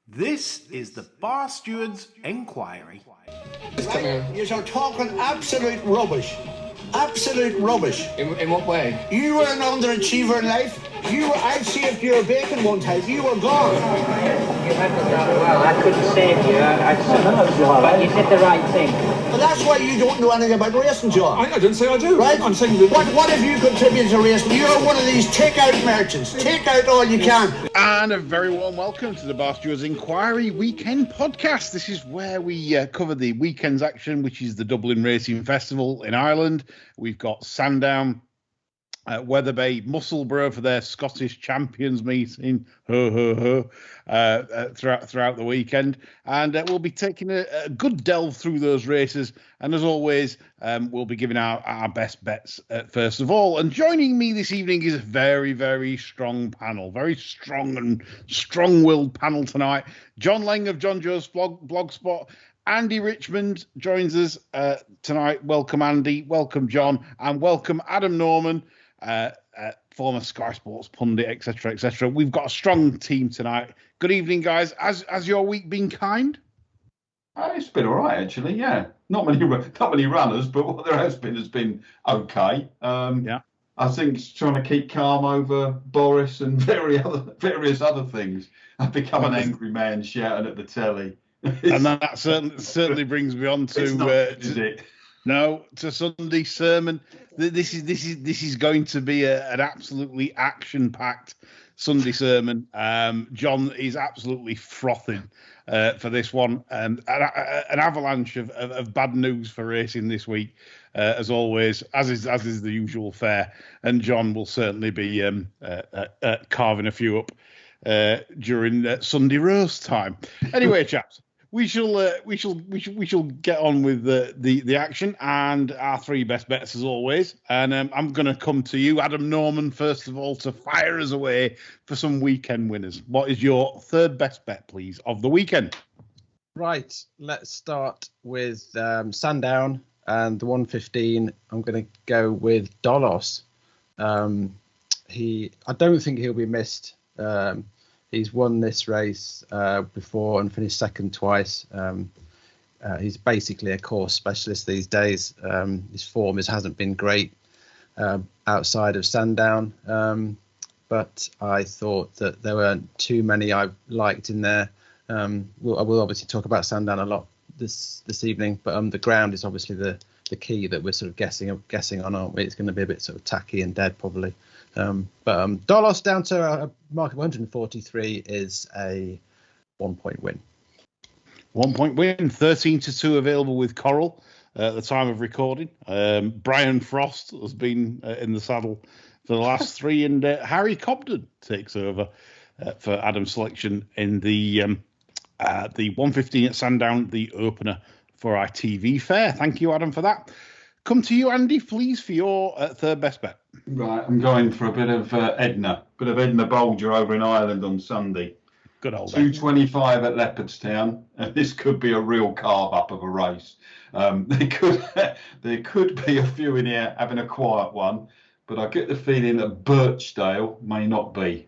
This is the Bar Stewards Enquiry. Right? You're talking absolute rubbish. Absolute rubbish. In what way? You were an underachiever in life. I saved your bacon one time. You were gone. You handled that well. I couldn't save you. But you did the right thing. But that's why you don't know anything about racing, John. I didn't say I do. Right? I'm saying that... What have you contributed to racing? You're one of these take-out merchants. Take out all you can. And a very warm welcome to the Bar Stewards Enquiry Weekend Podcast. This is where we cover the weekend's action, which is the Dublin Racing Festival in Ireland. We've got Sandown, Wetherby, Musselburgh for their Scottish Champions meeting, throughout the weekend, and we'll be taking a good delve through those races. And as always, we'll be giving our best bets first of all. And joining me this evening is a very, very strong panel, very strong and strong-willed panel tonight. John Lang of John Joe's Blogspot. Andy Richmond joins us tonight. Welcome, Andy. Welcome, John. And welcome, Adam Norman, former Sky Sports pundit, etc., etc. We've got a strong team tonight. Good evening, guys. Has your week been kind? It's been all right, actually. Yeah, not many runners, but what there has been okay. Yeah. I think it's trying to keep calm over Boris and various other things. I've become an angry man shouting at the telly. And that certainly brings me on to Sunday's sermon. This is going to be an absolutely action-packed Sunday sermon. John is absolutely frothing for this one. An avalanche of bad news for racing this week, as always, as is the usual fare. And John will certainly be carving a few up during Sunday roast time. Anyway, chaps. We shall get on with the action and our three best bets as always. And I'm going to come to you, Adam Norman, first of all, to fire us away for some weekend winners. What is your third best bet, please, of the weekend? Right, let's start with Sandown and the 115. I'm going to go with Dolos. I don't think he'll be missed. He's won this race before and finished second twice. He's basically a course specialist these days. His form hasn't been great outside of Sandown, but I thought that there weren't too many I liked in there. I will obviously talk about Sandown a lot this evening, but the ground is obviously the key that we're sort of guessing on, aren't we? It's going to be a bit sort of tacky and dead probably. But Dolos down to a mark of 143 is a 1 point win. 1 point win, 13-2 available with Coral at the time of recording. Brian Frost has been in the saddle for the last three, and Harry Cobden takes over for Adam's selection in the 115 at Sandown, the opener for ITV4. Thank you, Adam, for that. Come to you, Andy, please, for your third best bet. Right, I'm going for a bit of Edna Bolger over in Ireland on Sunday. Good old 225 at Leopardstown, and this could be a real carve up of a race. There could be a few in here having a quiet one, but I get the feeling that Birchdale may not be.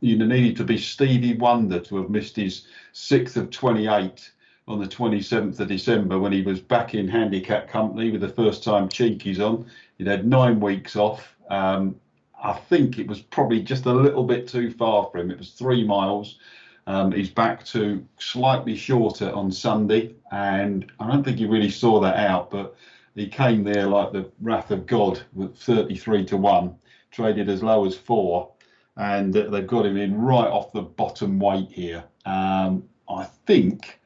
You needed to be Stevie Wonder to have missed his 6th of 28 on the 27th of December when he was back in Handicap company with the first time cheekies on. He'd had 9 weeks off. I think it was probably just a little bit too far for him. It was 3 miles. He's back to slightly shorter on Sunday, and I don't think he really saw that out, but he came there like the wrath of God with 33-1, traded as low as 4, and they've got him in right off the bottom weight here. I think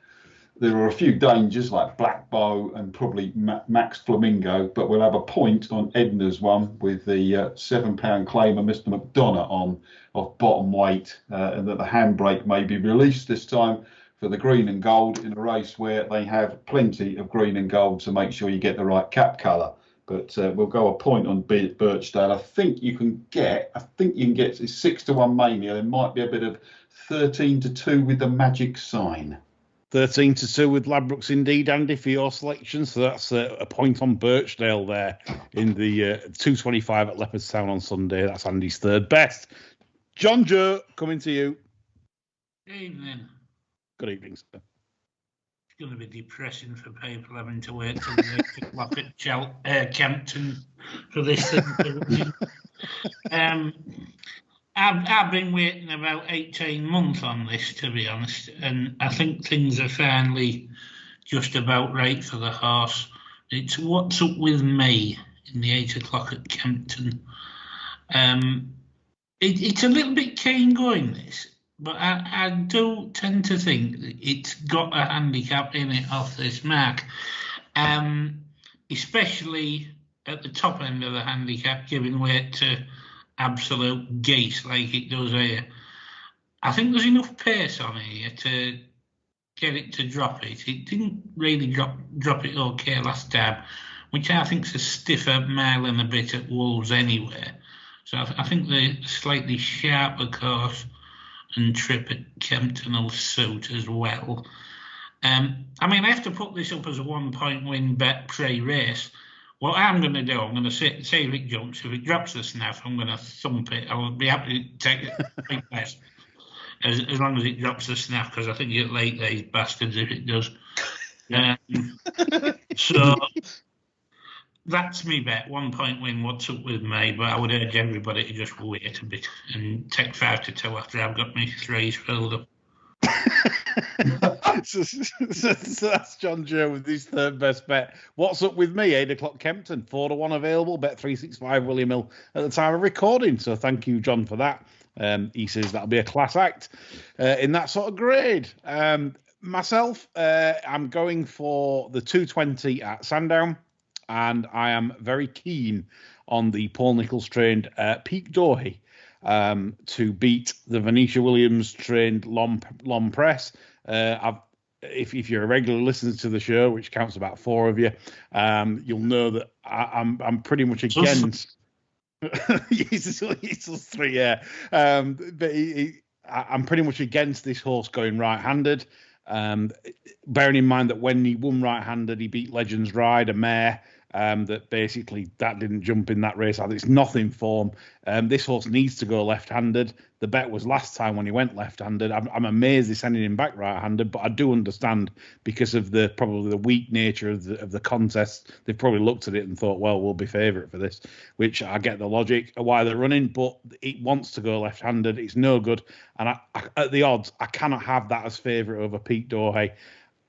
there are a few dangers like Black Bow and probably Max Flamingo, but we'll have a point on Edna's one with the £7 claimer, Mr. McDonough, on off bottom weight, and that the handbrake may be released this time for the green and gold in a race where they have plenty of green and gold, so make sure you get the right cap colour. But we'll go a point on Birchdale. I think you can get 6-1 Mania. There might be a bit of 13-2 with the magic sign. 13-2 with Ladbrokes indeed, Andy, for your selection. So that's a point on Birchdale there in the 225 at Leopardstown on Sunday. That's Andy's third best. John Joe, coming to you. Evening. Good evening, sir. It's going to be depressing for people having to wait till the 8 o'clock at Campton for this thing. I've been waiting about 18 months on this, to be honest, and I think things are finally just about right for the horse. It's What's Up With Me in the 8 o'clock at Campton. It's a little bit keen going, this, but I do tend to think that it's got a handicap in it off this mark, especially at the top end of the handicap, giving weight to absolute geese like it does here. I think there's enough pace on here to get it to drop it. It didn't really drop it okay last time, which I think's a stiffer mile and a bit at Wolves anyway. So I think the slightly sharper course and trip at Kempton will suit as well. I mean, I have to put this up as a 1 point win bet pre-race. What I'm going to do, I'm going to say if it jumps. If it drops the snaff, I'm going to thump it. I'll be happy to take it big best as long as it drops the snaff, because I think you'll like these bastards if it does. So that's me bet. 1 point win. What's Up With Me? But I would urge everybody to just wait a bit and take 5 to 2 after I've got my threes filled up. so that's John Joe with his third best bet. What's Up With Me? 8 o'clock Kempton, 4 to 1 available. Bet 365 William Hill at the time of recording. So thank you, John, for that. He says that'll be a class act in that sort of grade. Myself, I'm going for the 220 at Sandown, and I am very keen on the Paul Nicholls trained Peak Doherty to beat the Venetia Williams trained Lom Press. If you're a regular listener to the show, which counts about 4 of you, you'll know that I'm pretty much against. It's 3, yeah. But I'm pretty much against this horse going right-handed. Bearing in mind that when he won right-handed, he beat Legends Ride, a mare. That basically that didn't jump in that race. It's nothing form. This horse needs to go left-handed. The bet was last time when he went left-handed. I'm amazed they're sending him back right-handed, but I do understand because of probably the weak nature of the contest. They've probably looked at it and thought, well, we'll be favourite for this, which I get the logic of why they're running, but it wants to go left-handed. It's no good, and I at the odds, I cannot have that as favourite over Pete Doherty.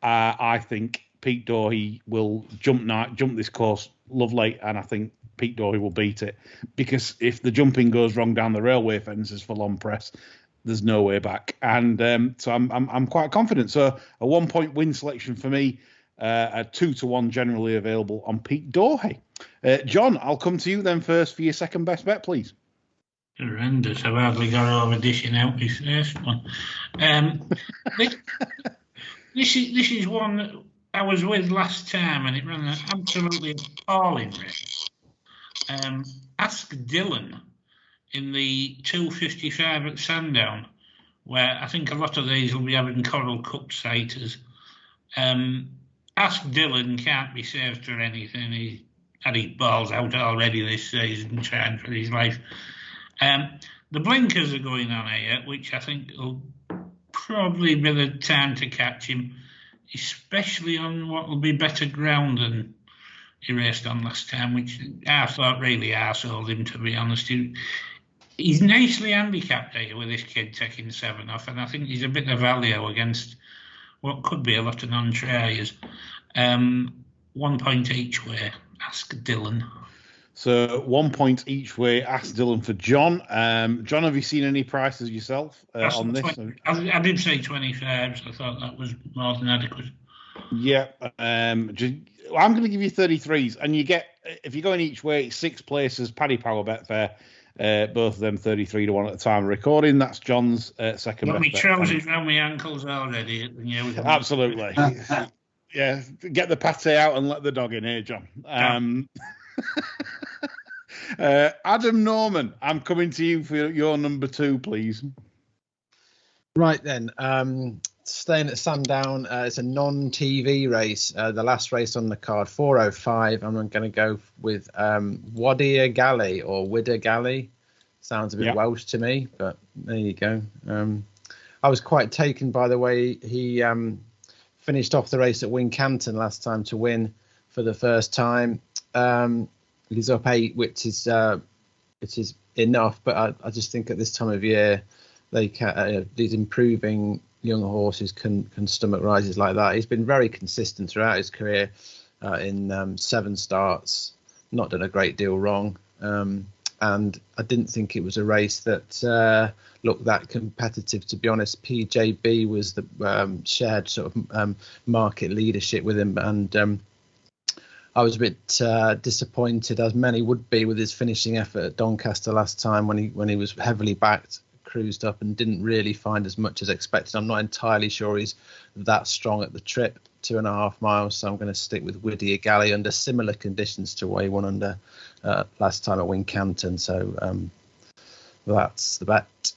I think Pete Doherty will jump this course lovely, and I think Pete Doherty will beat it, because if the jumping goes wrong down the railway fences for Long Press, there's no way back. And so I'm quite confident. So a 1 point win selection for me, a 2 to 1 generally available on Pete Doherty. John, I'll come to you then first for your second best bet, please. Horrendous. I've hardly got over dishing out this first one. This is one that I was with last time, and it ran an absolutely appalling race. Ask Dylan in the 255 at Sandown, where I think a lot of these will be having Coral Cup sighters. Ask Dylan can't be saved for anything. He's had his balls out already this season, trying for his life. The blinkers are going on here, which I think will probably be the time to catch him, especially on what will be better ground than he raced on last time, which I thought really arseholed him, to be honest. He's nicely handicapped here with this kid taking 7 off, and I think he's a bit of value against what could be a lot of non-triers. 1 point each way. Ask Dylan. So 1 point each way. Ask Dylan for John. John, have you seen any prices yourself on this? I did say 25, so I thought that was more than adequate. Yeah. I'm going to give you 33s, and you get, if you're going each way, 6 places. Paddy Power Betfair, both of them 33 to 1 at the time of recording. That's John's second. Got me trousers around my ankles already. Absolutely. Yeah, get the pate out and let the dog in here, John. Adam Norman, I'm coming to you for your number 2, please. Right then, staying at Sandown, it's a non-TV race, the last race on the card, 4:05. I'm going to go with Whadir Galley or Widder Galley. Sounds a bit Welsh to me, but there you go. I was quite taken by the way he finished off the race at Wincanton last time to win for the first time. He's up 8, which is enough, but I just think at this time of year, these improving young horses can stomach rises like that. He's been very consistent throughout his career in 7 starts, not done a great deal wrong. And I didn't think it was a race that looked that competitive, to be honest. PJB was the shared sort of market leadership with him, and I was a bit disappointed, as many would be, with his finishing effort at Doncaster last time when he was heavily backed, cruised up, and didn't really find as much as expected. I'm not entirely sure he's that strong at the trip, 2.5 miles, so I'm going to stick with Whittier Galley under similar conditions to what he won under last time at Wincanton. So that's the bet.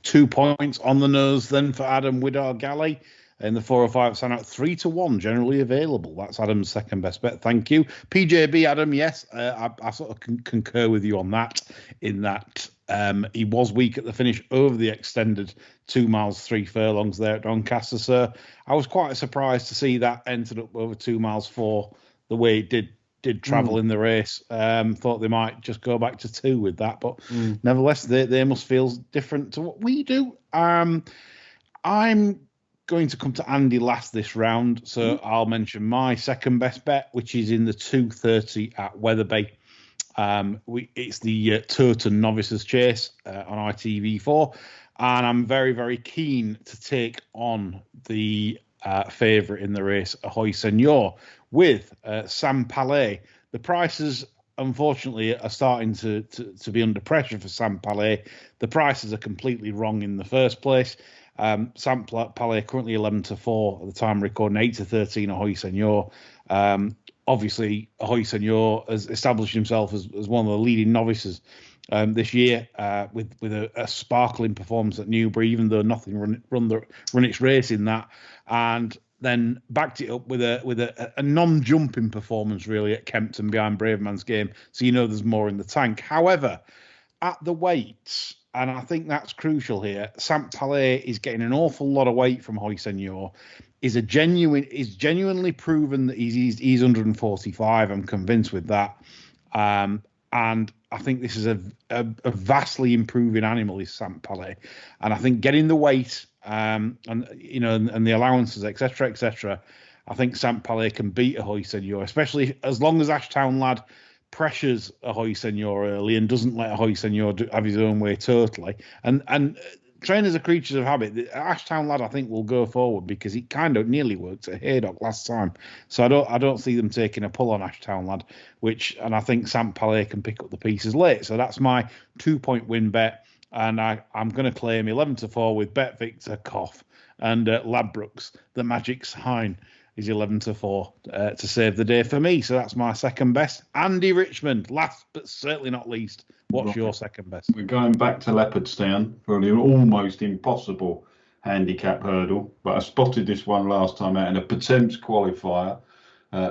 2 points on the nose then for Adam Whittier Galley. In the 405 Sandown, 3-1 generally available. That's Adam's second best bet. Thank you. PJB, Adam, yes, I sort of concur with you on that, in that he was weak at the finish over the extended 2 miles, 3 furlongs there at Doncaster. So I was quite surprised to see that entered up over 2 miles 4 the way it did travel in the race. Thought they might just go back to 2 with that, but nevertheless, they must feel different to what we do. I'm going to come to Andy last this round, so I'll mention my second best bet, which is in the 2:30 at Wetherby. It's the Towton Novices Chase on ITV4, and I'm very, very keen to take on the favourite in the race, Ahoy Senor, with Sam Palais. The prices, unfortunately, are starting to be under pressure for Sam Palais. The prices are completely wrong in the first place. Sam Palais currently 11-4 at the time of recording, 8-13 Ahoy Senor. Obviously, Ahoy Senor has established himself as one of the leading novices this year with a sparkling performance at Newbury, even though nothing run its race in that, and then backed it up with a non-jumping performance really at Kempton behind Braveman's Game. So there's more in the tank. However, at the weights, and I think that's crucial here, Sam Palais is getting an awful lot of weight from Ahoy Senor. Is genuinely proven that he's 145. I'm convinced with that. And I think this is a vastly improving animal, is Sam Palais. And I think getting the weight and the allowances, etc., I think Sam Palais can beat Ahoy Senor, especially as long as Ashtown Lad pressures Ahoy Senor early and doesn't let Ahoy Senor have his own way totally. And trainers are creatures of habit. The Ashtown Lad, I think, will go forward because he kind of nearly worked at Haydock last time. So I don't see them taking a pull on Ashtown Lad, and I think Sam Palais can pick up the pieces late. So that's my 2-point win bet, and I'm going to claim 11-4 with Bet Victor, Cough, and Ladbrokes. The Magic Sign is 11-4 to save the day for me. So that's my second best. Andy Richmond, last but certainly not least. What's your second best? We're going back to Leopardstown for an almost impossible handicap hurdle, but I spotted this one last time out in a Patemps qualifier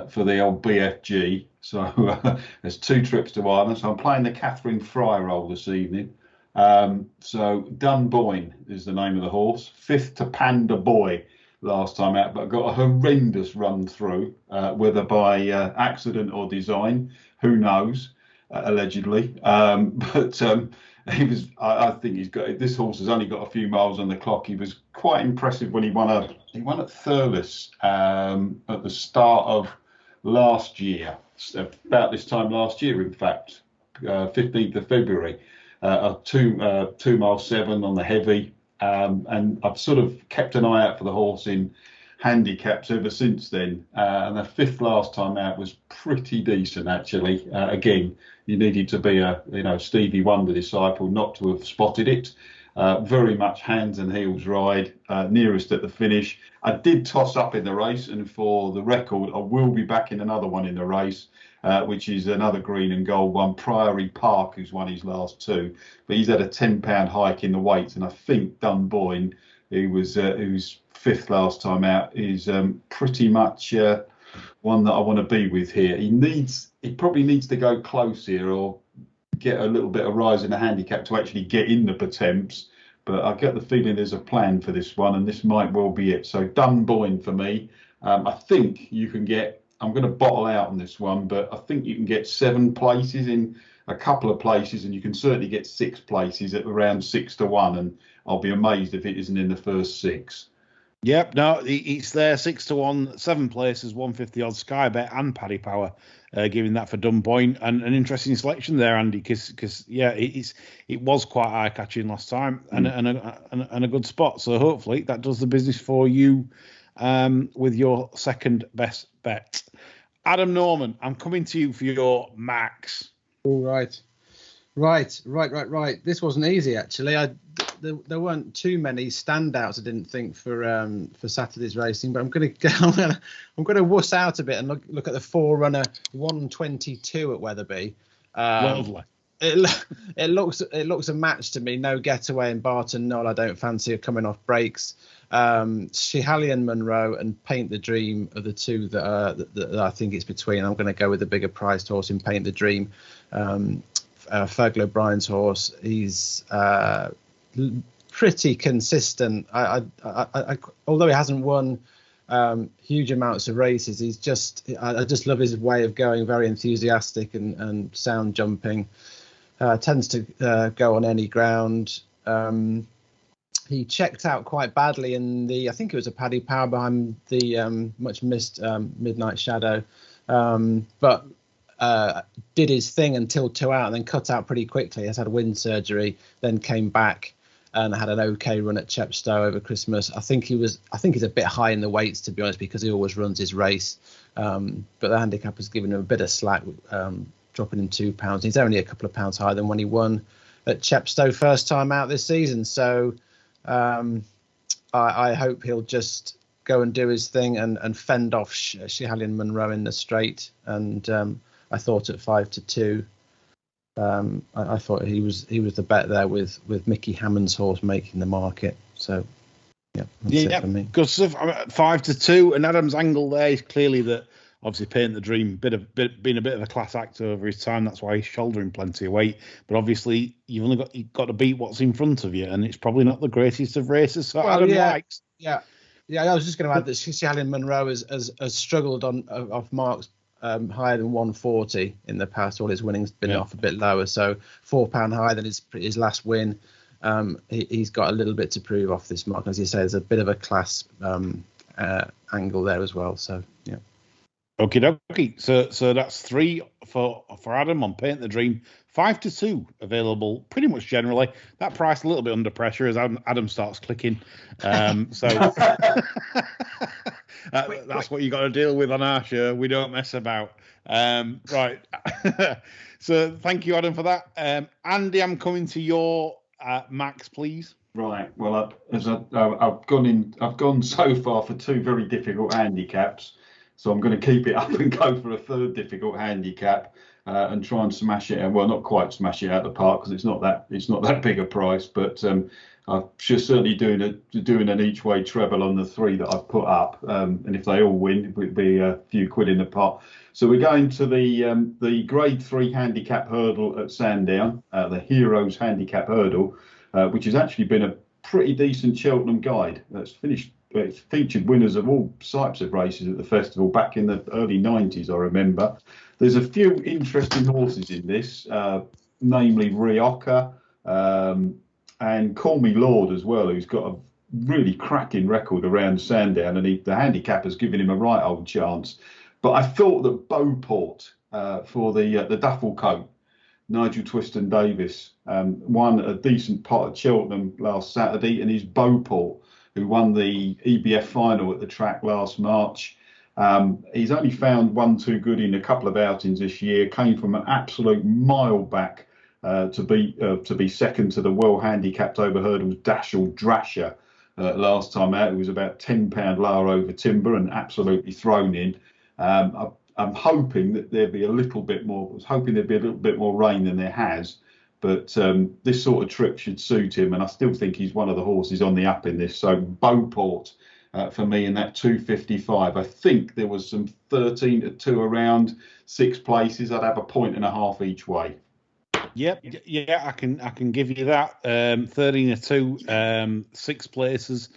for the old BFG. So there's 2 trips to Ireland. So I'm playing the Catherine Fry role this evening. So Dunboyne is the name of the horse. 5th to Panda Boy last time out, but got a horrendous run through, whether by accident or design, who knows, allegedly. But he was. I think he's got. This horse has only got a few miles on the clock. He was quite impressive when he won at Thurles at the start of last year, about this time last year, in fact, 15th of February. A 2 mile 7 on the heavy. And I've sort of kept an eye out for the horse in handicaps ever since then. And the 5th last time out was pretty decent, actually. Again, you needed to be a Stevie Wonder disciple not to have spotted it. Very much hands and heels ride, nearest at the finish. I did toss up in the race, and for the record, I will be back in another one in the race. Which is another green and gold one, Priory Park, who's won his last 2. But he's had a £10 hike in the weights, and I think Dunboyne, who's 5th last time out, is pretty much one that I want to be with here. He probably needs to go close here or get a little bit of rise in the handicap to actually get in the Patemps. but I get the feeling there's a plan for this one, and this might well be it. So Dunboyne for me. I think you can get, I'm going to bottle out on this one, but I think you can get 7 places in a couple of places, and you can certainly get 6 places at around 6 to 1, and I'll be amazed if it isn't in the first 6. Yep, no, it's there 6 to 1, 7 places, 150 odd Sky Bet and Paddy Power, giving that for Dunboyne, and an interesting selection there, Andy, because it was quite eye catching last time, and a good spot. So hopefully that does the business for you with your second best bet. Adam Norman, I'm coming to you for your max. All right. This wasn't easy actually. There weren't too many standouts, I didn't think, for Saturday's racing, but I'm gonna wuss out a bit and look at the Forerunner 122 at Wetherby. Lovely. It looks a match to me. No Getaway and Barton Knoll I don't fancy are coming off breaks. Schihali and Monroe and Paint the Dream are the two that I think it's between. I'm going to go with the bigger priced horse in Paint the Dream. Fergal O'Brien's horse, he's pretty consistent. I although he hasn't won huge amounts of races, I just love his way of going, very enthusiastic and sound jumping. Tends to go on any ground. He checked out quite badly in I think it was a Paddy Power behind the much missed Midnight Shadow, but did his thing until 2 out and then cut out pretty quickly. Has had wind surgery, then came back and had an okay run at Chepstow over Christmas. I think he's a bit high in the weights, to be honest, because he always runs his race. But the handicap has given him a bit of slack, dropping him £2. He's only a couple of pounds higher than when he won at Chepstow first time out this season. So I hope he'll just go and do his thing and fend off Schihali and Monroe in the straight. And I thought at 5 to 2. I thought he was the bet there with Mickey Hammond's horse making the market. So that's it for me. Good stuff. I'm at 5 to 2, and Adam's angle there is clearly that obviously Paint the Dream been a bit of a class act over his time. That's why he's shouldering plenty of weight. But obviously you've got to beat what's in front of you, and it's probably not the greatest of races. So Adam likes. Yeah. I was just going to add that Schihali and Monroe has struggled off marks higher than 140 in the past. All his winnings been off a bit lower, so £4 higher than his last win. He's got a little bit to prove off this mark. As you say, there's a bit of a class angle there as well. So yeah. Okie dokie. So that's 3 for Adam on Paint the Dream. 5 to 2 available pretty much generally. That price a little bit under pressure as Adam starts clicking. So that's what you got to deal with on our show. We don't mess about. Right. So thank you, Adam, for that. Andy, I'm coming to your max, please. Right. Well, I've gone so far for 2 very difficult handicaps. So I'm going to keep it up and go for a 3rd difficult handicap and try and smash it. Well, not quite smash it out of the park because it's not that big a price. But I'm certainly doing an each way treble on the 3 that I've put up. And if they all win, it would be a few quid in the pot. So we're going to the Grade 3 handicap hurdle at Sandown, the Heroes Handicap Hurdle, which has actually been a pretty decent Cheltenham guide. It's featured winners of all types of races at the festival back in the early 90s, I remember. There's a few interesting horses in this, namely Rioja and Call Me Lord as well, who's got a really cracking record around Sandown, and the handicap has given him a right old chance. But I thought that Beauport for the Duffel Coat, Nigel Twiston Davis, won a decent pot at Cheltenham last Saturday, and he's Beauport, who won the EBF final at the track last March. He's only found 1-2 good in a couple of outings this year. Came from an absolute mile back to be second to the well handicapped over hurdles Dashel Drasher last time out. It was about £10 lower over timber and absolutely thrown in. I'm hoping that there'd be a little bit more. I was hoping there'd be a little bit more rain than there has. But this sort of trip should suit him, and I still think he's one of the horses on the up in this. So Beauport for me in that 255. I think there was some 13 to 2 around 6 places. I'd have 1.5 points each way. Yep, yeah, I can give you that. 13-2, 6 places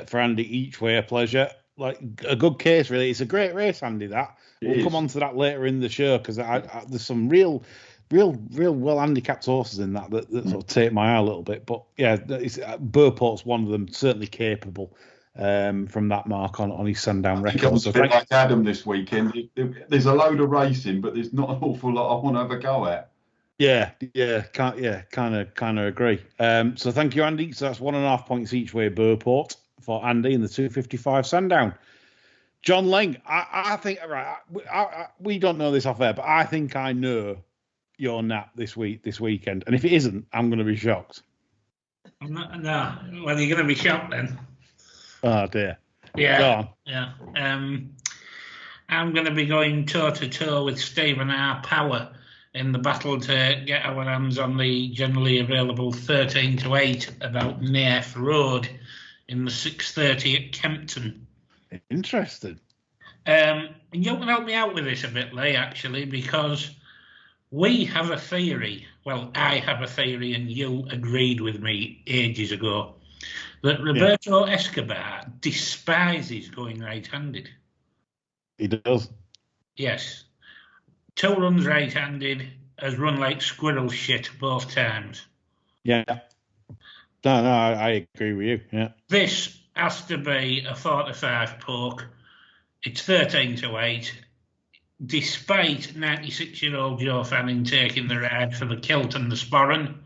for Andy each way, a pleasure. Like a good case, really. It's a great race, Andy. That we'll come on to that later in the show because there's some real well handicapped horses in that sort of take my eye a little bit. But yeah, Burport's one of them, certainly capable. From that mark on his Sandown record. It was a bit like Adam this weekend. There's a load of racing, but there's not an awful lot I want to have a go at. Yeah, kind of agree. So thank you, Andy. So that's 1.5 points each way, Burport for Andy in the 255 Sandown. John Lang, I think we don't know this off air, but I think I know your nap this weekend, and if it isn't, I'm going to be shocked. No, well, you're going to be shocked then. Oh dear. Yeah. I'm going to be going toe to toe with Stephen R. Power in the battle to get our hands on the generally available 13-8 about Nairth Road in the 6:30 at Kempton. Interesting. And you can help me out with this a bit, Lee, actually, because we have a theory. Well, I have a theory, and you agreed with me ages ago, that Roberto Escobar despises going right-handed. He does. Yes. 2 runs right-handed, has run like squirrel shit both times. Yeah. No, I agree with you. Yeah. This has to be a 4-5 poke. It's 13-8. Despite 96-year-old Joe Fanning taking the ride for the Kilt and the Sporran,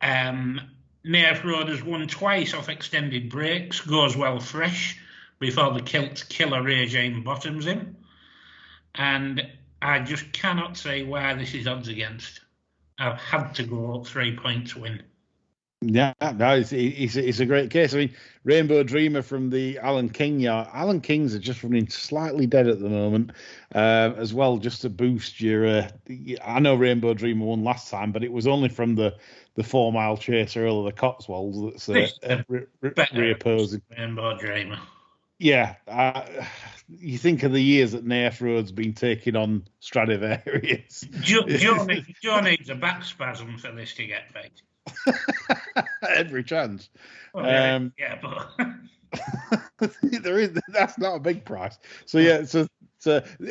Nairth Road has won twice off extended breaks, goes well fresh before the Kilt killer regime bottoms him. And I just cannot say why this is odds against. I've had to go up 3 points win. Yeah, no, it's a great case. I mean, Rainbow Dreamer from the Alan King yard. Alan Kings are just running slightly dead at the moment, as well, just to boost your. I know Rainbow Dreamer won last time, but it was only from the 4 mile chase earlier, the Cotswolds, that's reopposing. Rainbow Dreamer. Yeah, you think of the years that Nairth Road's been taking on Stradivarius. Joe needs a back spasm for this to get beat. Every chance. But that's not a big price. So yeah, so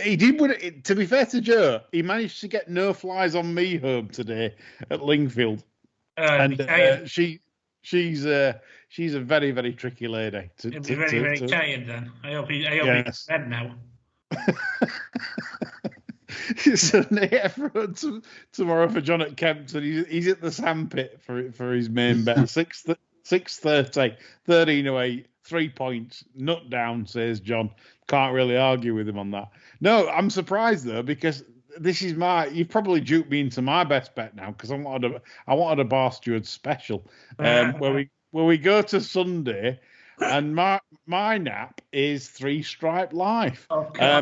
he did win it. To be fair to Joe, he managed to get No Flies on Me home today at Lingfield, and she's a very, very tricky lady. He'll be very tired then. I hope he's in bed now. So Nairth Road tomorrow for John at Kempton. He's at the sandpit for his main bet. 6:30, 13-8, 3 points, nut down, says John. Can't really argue with him on that. No, I'm surprised though, because this is you've probably duped me into my best bet now, because I wanted a Bar Steward special where we go to Sunday, and my nap is 3 Stripe Life. Okay.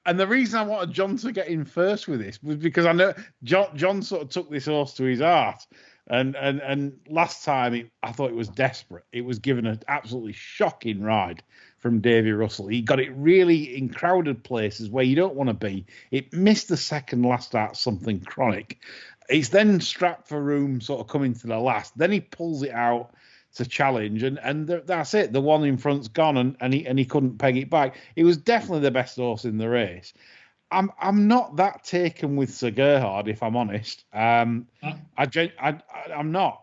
And the reason I wanted John to get in first with this was because I know John sort of took this horse to his heart. And last time I thought it was desperate. It was given an absolutely shocking ride from Davy Russell. He got it really in crowded places where you don't want to be. It missed the second last start, something chronic. It's then strapped for room, sort of coming to the last. Then he pulls it out to challenge, and that's it. The one in front's gone, and he couldn't peg it back. It was definitely the best horse in the race. I'm not that taken with Sir Gerhard, if I'm honest. I'm not.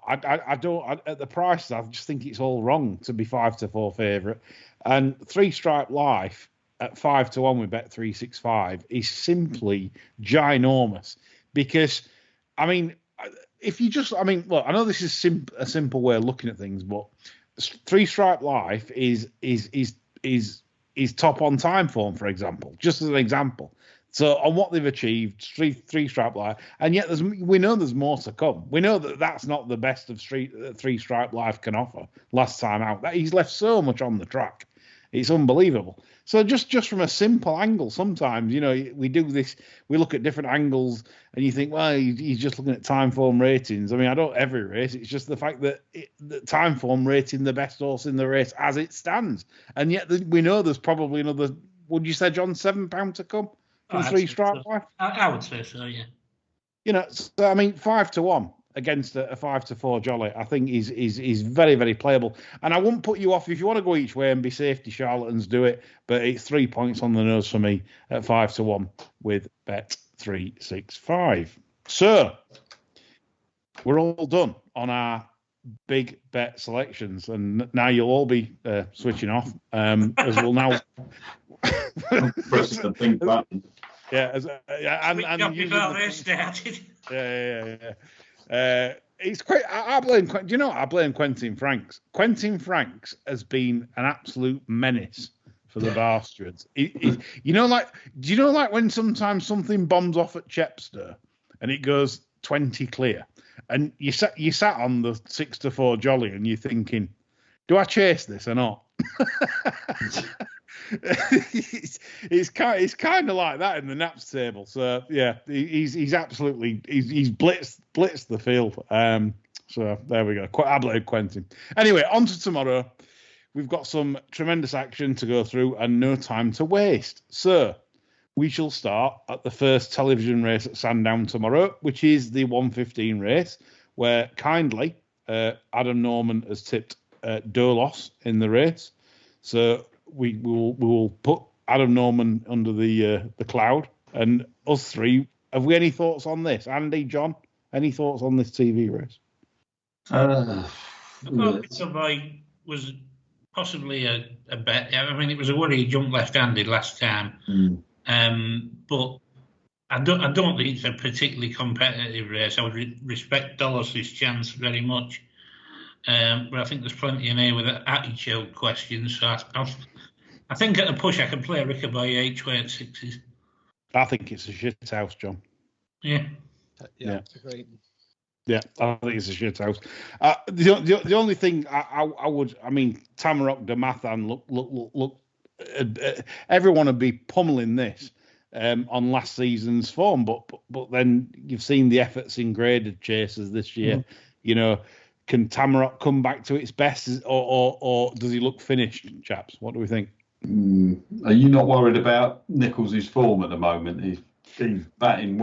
I don't at the prices. I just think it's all wrong to be 5-4 favourite, and 3 Stripe Life at 5-1 with Bet 365 is simply ginormous. Because I mean, if you just, look, I know this is a simple way of looking at things, but 3 Stripe Life is top on time form, for example, just as an example. So on what they've achieved, 3 Stripe Life, and yet we know there's more to come. We know that's not the best of 3 Stripe Life can offer. Last time out, that he's left so much on the track, it's unbelievable. So just from a simple angle, sometimes, we do this, we look at different angles and you think, well, he's just looking at time form ratings. I don't every race. It's just the fact that the time form rating the best horse in the race as it stands. And yet we know there's probably another, would you say, John, £7 to come from 3 Stripe Life? I would say so, yeah. So, I mean, 5-1 against a 5-4 jolly, I think is very, very playable. And I wouldn't put you off if you want to go each way and be safety charlatans, do it. But it's 3 points on the nose for me at 5-1 with Bet365. So we're all done on our big bet selections, and now you'll all be switching off as we'll now. Press the pink button. Yeah, and before they started. Yeah. It's quite. I blame. Do you know what? I blame Quentin Franks. Quentin Franks has been an absolute menace for the bar stewards. Do you know, like when sometimes something bombs off at Chepstow and it goes 20 clear, and you sat on the 6-4 jolly and you're thinking, do I chase this or not? it's kind of like that in the naps table. So yeah, he's absolutely he's blitzed the field. So there we go. I blame Quentin. Anyway, on to tomorrow. We've got some tremendous action to go through and no time to waste. So we shall start at the first television race at Sandown tomorrow, which is the 1:15 race, where kindly Adam Norman has tipped Dolos in the race. So we will put Adam Norman under the cloud, and us three. Have we any thoughts on this? Andy, John, any thoughts on this TV race? I thought Wetherby was possibly a bet. I mean, it was a worry he jumped left-handed last time, but I don't think it's a particularly competitive race. I would respect Dolos' chance very much, but I think there's plenty in here with attitude questions. So I think at the push I can play Rickaby each way at sixes. I think it's a shit house, John. Yeah. Great. Yeah, I think it's a shit house. The only thing I would, I mean, Tamarok Damathan, look, everyone would be pummeling this on last season's form, but then you've seen the efforts in graded chasers this year. You know, can Tamarok come back to its best, or does he look finished, chaps? What do we think? Are you not worried about Nicholls' form at the moment? He's batting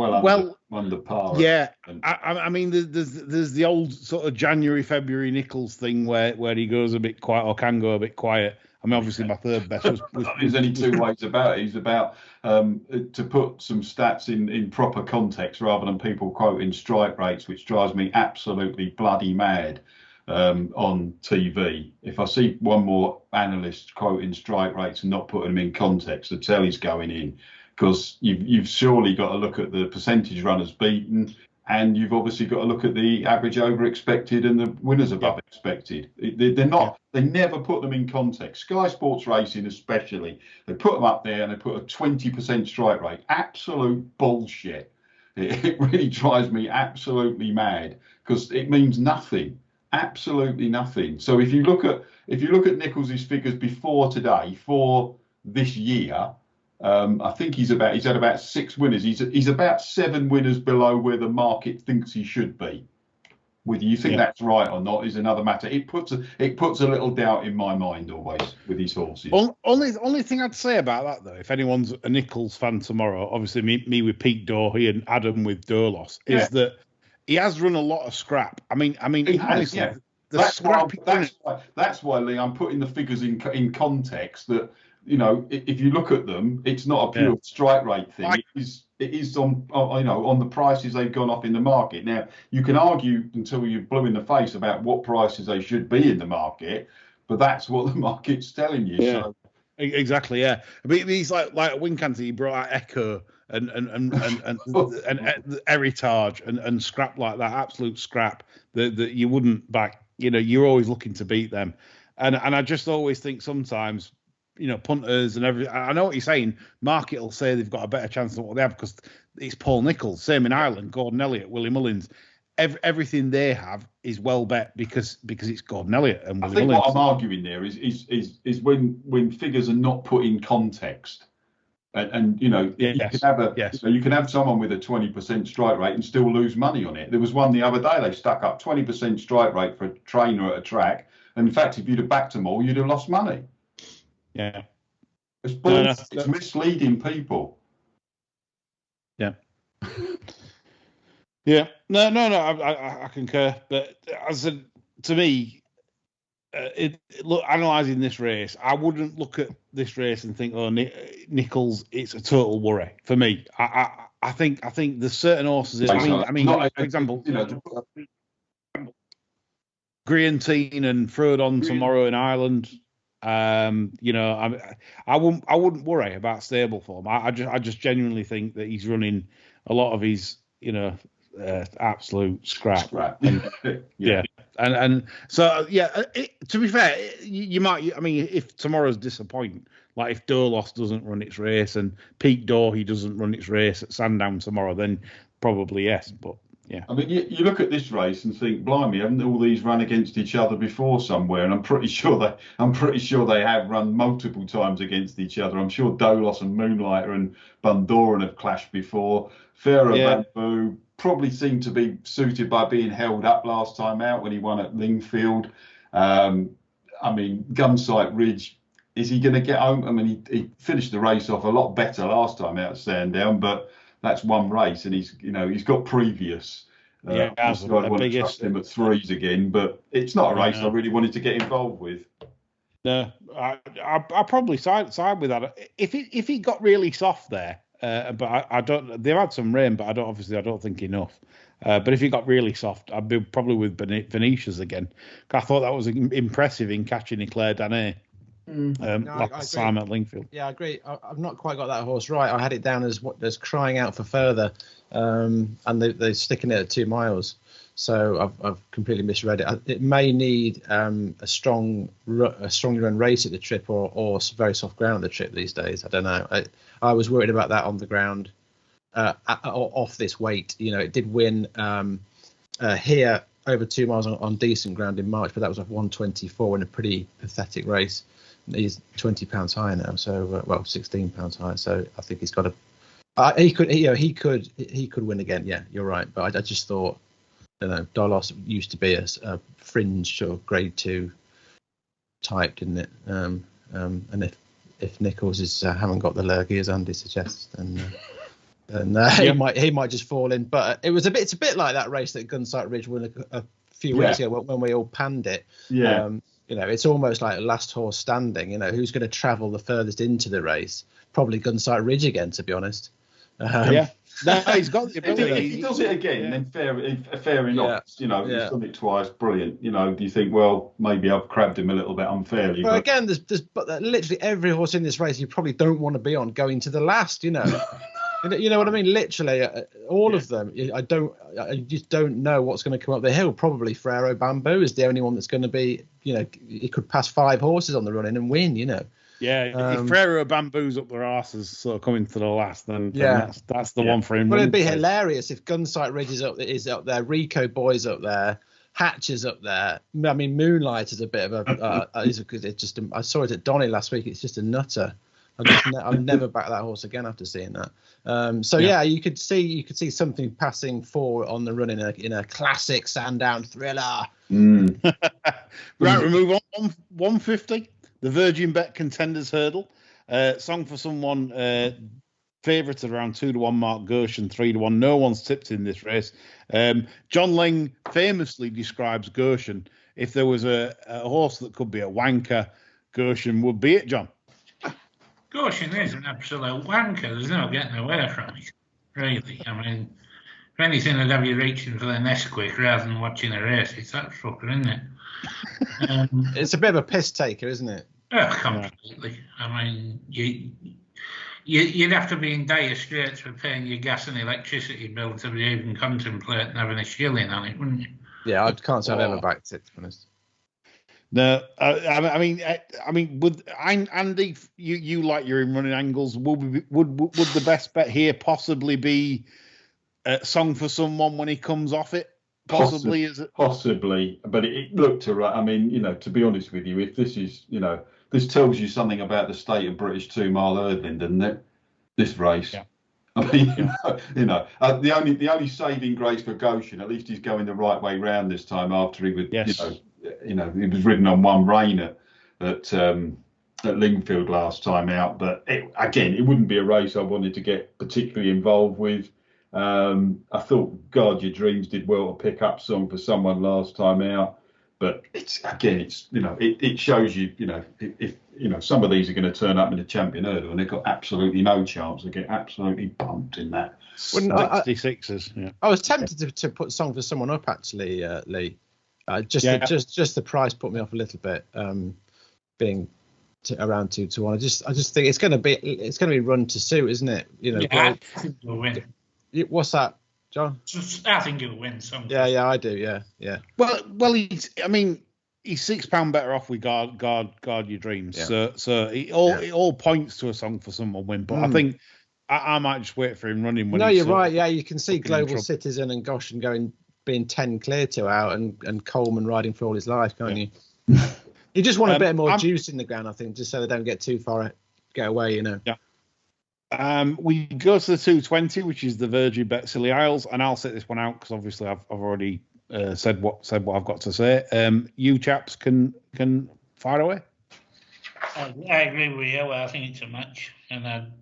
under par. Yeah, I mean, there's the old sort of January, February Nicholls thing where he goes a bit quiet or can go a bit quiet. I mean, obviously my third best was there's only two ways about it. He's about to put some stats in proper context rather than people quoting strike rates, which drives me absolutely bloody mad on TV. If I see one more analyst quoting strike rates and not putting them in context, the telly's going in. Because you've surely got to look at the percentage runners beaten, and you've obviously got to look at the average over expected and the winners above expected. They're not. They never put them in context. Sky Sports Racing, especially, they put them up there and they put a 20% strike rate. Absolute bullshit. It really drives me absolutely mad because it means nothing. Absolutely nothing. So if you look at Nicholls' figures before today for this year. I think he's had about 6 winners. He's about 7 winners below where the market thinks he should be. Whether you think that's right or not is another matter. It puts a little doubt in my mind always with his horses. Only thing I'd say about that though, if anyone's a Nicholls fan tomorrow, obviously me with Pete Doherty and Adam with Dolos, is that he has run a lot of scrap. I mean, honestly, that's why, Lee, I'm putting the figures in context that. You know, if you look at them, it's not a pure strike rate thing. It is on the prices they've gone off in the market. Now, you can argue until you're blue in the face about what prices they should be in the market, but that's what the market's telling you. Yeah, so. Exactly. Yeah, I mean, he's like Wincanty. He brought out Echo and Heritage and scrap like that, absolute scrap that you wouldn't back. You know, you're always looking to beat them, and I just always think sometimes. You know, punters and everything. I know what you're saying. Market will say they've got a better chance than what they have because it's Paul Nicholls. Same in Ireland. Gordon Elliott, Willie Mullins. Everything they have is well bet because it's Gordon Elliott and Willie Mullins. What I'm arguing there is when figures are not put in context, and you know you can have someone with a 20% strike rate and still lose money on it. There was one the other day they stuck up 20% strike rate for a trainer at a track, and in fact if you'd have backed them all, you'd have lost money. Yeah, it's misleading people. Yeah. Yeah, no, I concur. But as a, to me, look, analysing this race, I wouldn't look at this race and think, oh, Nichols, it's a total worry for me. I think there's certain horses. I mean, not, for example, you know, Griantine and Frodon tomorrow in Ireland. You know, I wouldn't worry about stable form. I just genuinely think that he's running a lot of his, you know, absolute scrap. Yeah. And so to be fair, you might. I mean, if tomorrow's disappointing, like if Dolos doesn't run its race and Peak Doherty doesn't run its race at Sandown tomorrow, then probably yes. But yeah, I mean, you look at this race and think, blimey, haven't all these run against each other before somewhere? And I'm pretty sure they have run multiple times against each other. I'm sure Dolos and Moonlighter and Bundoran have clashed before. Pharaoh Bamboo probably seemed to be suited by being held up last time out when he won at Lingfield. I mean, Gunsight Ridge, is he going to get home? I mean, he finished the race off a lot better last time out at Sandown, but that's one race, and he's got previous. Yeah, I'd want to trust him at threes again, but it's not a race I really wanted to get involved with. No, I probably side with that. If it got really soft there, but I don't. They've had some rain, but I don't think enough. But if it got really soft, I'd be probably with Venetia's again. I thought that was impressive in catching Eclair Danet. Last time at Lingfield. Yeah, I agree. I've not quite got that horse right. I had it down as crying out for further, and they're sticking it at 2 miles. So I've completely misread it. It may need a strongly run race at the trip or very soft ground at the trip these days. I don't know. I was worried about that on the ground off this weight. You know, it did win here over 2 miles on decent ground in March, but that was like 124 in a pretty pathetic race. He's £20 higher now, so £16 higher. So I think he's got he could win again. Yeah, you're right. But I just thought, you know, Dolos used to be a fringe or grade 2 type, didn't it? And if Nichols haven't got the lurgy as Andy suggests, then he might just fall in. But it's a bit like that race that Gunsight Ridge won a few weeks ago when we all panned it. Yeah. You know, it's almost like last horse standing. You know, who's going to travel the furthest into the race? Probably Gunsight Ridge again, to be honest. No, he's got the ability. If he does it again, then fair enough. Yeah. You know, he's done it twice, brilliant. You know, do you think, well, maybe I've crabbed him a little bit unfairly? Well, again, there's literally every horse in this race you probably don't want to be on going to the last. You know. You know what I mean? Literally, all of them. I just don't know what's going to come up the hill. Probably Pharaoh Bamboo is the only one that's going to be. You know, he could pass 5 horses on the run in and win. You know. Yeah, if Pharaoh Bamboo's up their arses, sort of coming to the last, then that's the one for him. Well, it'd be hilarious if Gunsight Ridge is up there, Rico Boy's up there, Hatcher's up there. I mean, Moonlight is a bit of a. I saw it at Donny last week. It's just a nutter. I'll never back that horse again after seeing that. You could see something passing 4 on the run in a classic Sandown thriller. Right, we move on. 150, the Virgin Bet Contenders Hurdle. Song for Someone, favourites at around 2-1 Mark Gershon, 3-1. No one's tipped in this race. John Lang famously describes Gershon. If there was a horse that could be a wanker, Gershon would be it, John. Gershon is an absolute wanker. There's no getting away from it, really. I mean, if anything, I'd have you reaching for the Nesquik rather than watching a race. It's that fucker, isn't it? It's a bit of a piss taker, isn't it? Oh, completely. I mean, you'd have to be in dire straits for paying your gas and electricity bill to be even contemplating having a shilling on it, wouldn't you? Yeah, I can't say I've ever backed it, to be honest. No, I mean, would Andy, you like your running angles? Would the best bet here possibly be Song for Someone when he comes off it? Possibly, is it? Possibly, but it looked to right. I mean, you know, to be honest with you, if this is, you know, this tells you something about the state of British 2-mile hurdling, doesn't it? This race. Yeah. I mean, the only saving grace for Goshen, at least he's going the right way round this time after he would, he was ridden on one rain at Lingfield last time out. But it wouldn't be a race I wanted to get particularly involved with. I thought God Your Dreams did well to pick up Song for Someone last time out, but it's it shows you, if some of these are going to turn up in the champion hurdle and they've got absolutely no chance, they get absolutely bumped in that. 66ers. Yeah. I was tempted to put Song for Someone up actually, Lee. Just the price put me off a little bit. Being around 2-1, I just think it's going to be run to suit, isn't it? I think it'll win. What's that, John? I think it'll win. Yeah, I do. Yeah. Well, he's £6 better off with guard Your Dreams. Yeah. So it all points to a Song for Someone win. But I think I might just wait for him running. No, you're right. Yeah, you can see Global Citizen and Goshen being 10 clear to out, and Coleman riding for all his life, can't you? You just want a bit more juice in the ground, I think, just so they don't get too far, get away, Yeah. We go to the 220, which is the Virgin Bet Scilly Isles, and I'll set this one out because obviously I've already said what I've got to say. You chaps can fire away. I agree with you. I think it's a match, and I'd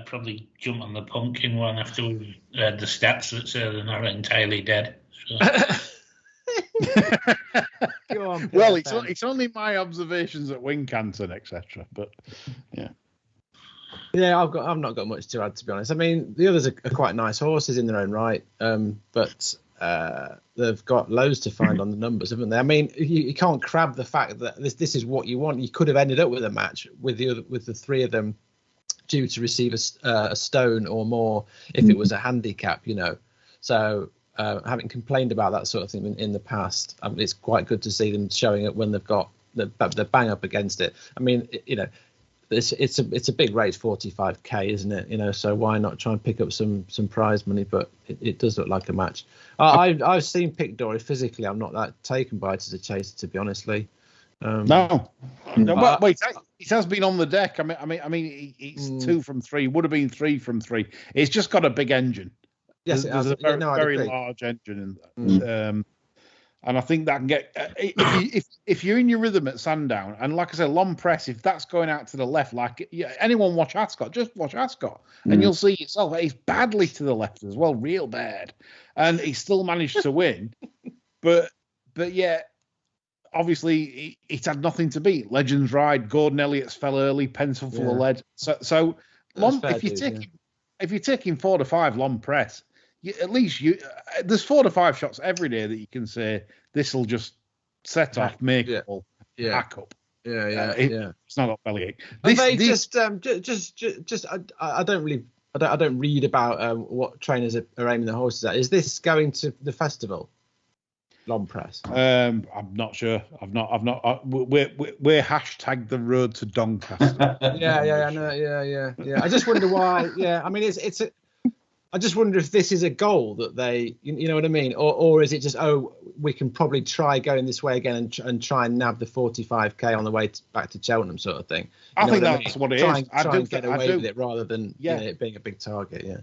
probably jump on the pumpkin one after we've read the stats that say they're not entirely dead. So. Go on, well, it's only my observations at Wincanton, etc. But yeah, I've not got much to add, to be honest. I mean, the others are quite nice horses in their own right, but they've got loads to find on the numbers, haven't they? I mean, you can't crab the fact that this is what you want. You could have ended up with a match with the three of them due to receive a stone or more if it was a handicap, So. Having complained about that sort of thing in the past, it's quite good to see them showing it when they've got the bang up against it. I mean, it's a big race, 45k, isn't it? So why not try and pick up some prize money? But it does look like a match. I've seen Pick Dory physically. I'm not that taken by it as a chaser, to be honestly. No, but wait, it has been on the deck. I mean, it's 2 from 3. Would have been 3 from 3. It's just got a big engine. Yes, there's a very large engine in that. And I think that can get if you're in your rhythm at Sandown, and like I said, long press, if that's going out to the left, like anyone watch Ascot, just watch Ascot, and you'll see yourself. He's badly to the left as well, real bad, and he still managed to win. but yeah, obviously it had nothing to beat. Legends Ride, Gordon Elliott's fell early, pencil full of lead. So long, if you're taking 4 to 5 long press. At least there's 4 to 5 shots every day that you can say this will just set off, make it all back up. It's not got bellyache. I don't read about what trainers are aiming their horses at. Is this going to the festival? Long press. I'm not sure. I've not. We're hashtag the road to Doncaster. Yeah. I just wonder why. Yeah, I mean I just wonder if this is a goal that they, you know what I mean, or is it just we can probably try going this way again and try and nab the 45k on the way back to Cheltenham sort of thing. I think that's what it is. Try and get away with it rather than it being a big target. Yeah,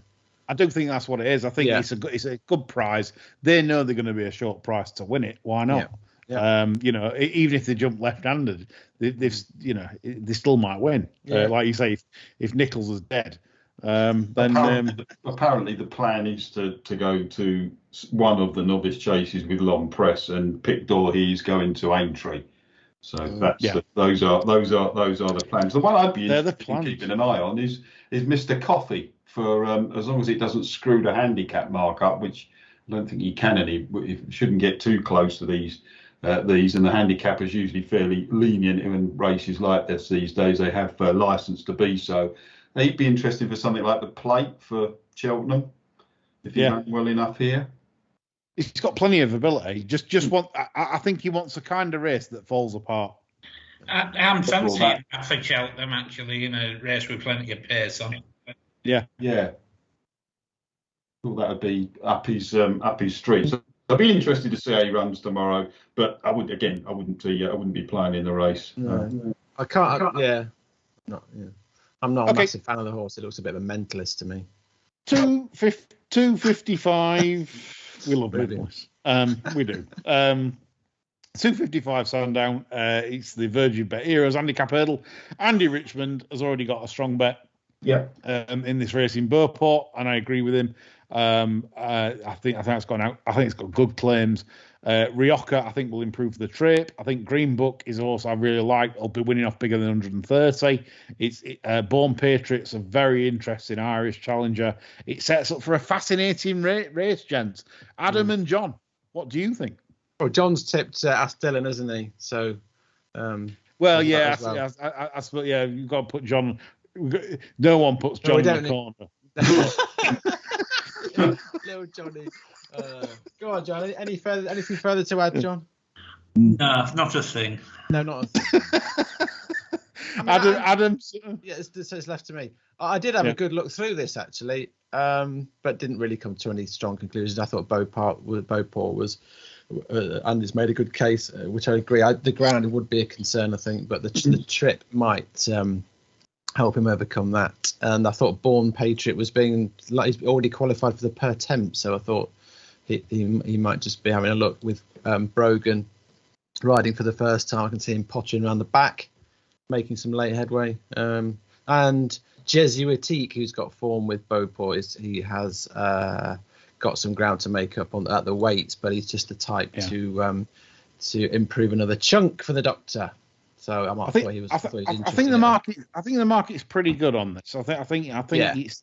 I do think that's what it is. I think it's a good prize. They know they're going to be a short price to win it. Why not? Yeah. Even if they jump left-handed, they still might win. Yeah. Like you say, if Nichols is dead. Apparently the plan is to go to one of the novice chases with long press, and Pick Dory is going to Aintree. So those are the plans. The one I'd be interested in keeping an eye on is Mr. Coffee, for as long as it doesn't screw the handicap mark up, which I don't think he can. He shouldn't get too close to these. And the handicap is usually fairly lenient in races like this these days. They have license to be so. He'd be interested for something like the Plate for Cheltenham, if he's done well enough here. He's got plenty of ability. I think he wants a kind of race that falls apart. I'm fancying that for Cheltenham, actually, in a race with plenty of pace on it. Yeah. Thought that would be up his street. So I'd be interested to see how he runs tomorrow. But I wouldn't be playing in the race. No. I can't. I'm not a massive fan of the horse. It looks a bit of a mentalist to me. 255. We love mentalists. We do. 255 Sandown. It's the Virgin Bet Heroes Handicap Hurdle. Andy Richmond has already got a strong bet. Yeah. In this race in Beauport, and I agree with him. I think it's gone out. I think it's got good claims. Rioja, I think, will improve the trip. I think Green Book is also, I really like. It'll be winning off bigger than 130. Born Patriots, a very interesting Irish challenger. It sets up for a fascinating race, gents. Adam and John, what do you think? Well, John's tipped Asdillon, isn't he? So, well, yeah, I suppose, yeah, you've got to put John. No one puts John in the corner. Little Johnny. Go on, John. Anything further to add, John? No, not a thing. No, not a thing. Adam. Yeah, it's left to me. I did have a good look through this actually, but didn't really come to any strong conclusions. I thought Beauport was, Andy's made a good case, which I agree. The ground would be a concern, I think, but the trip might help him overcome that. And I thought Born Patriot was he's already qualified for the per temp, so I thought he might just be having a look with Brogan riding for the first time. I can see him pottering around the back, making some late headway. And Jesuitique, who's got form with Beauport, he has got some ground to make up at the weights, but he's just the type to improve another chunk for the doctor. So I think the market is pretty good on this. I think it's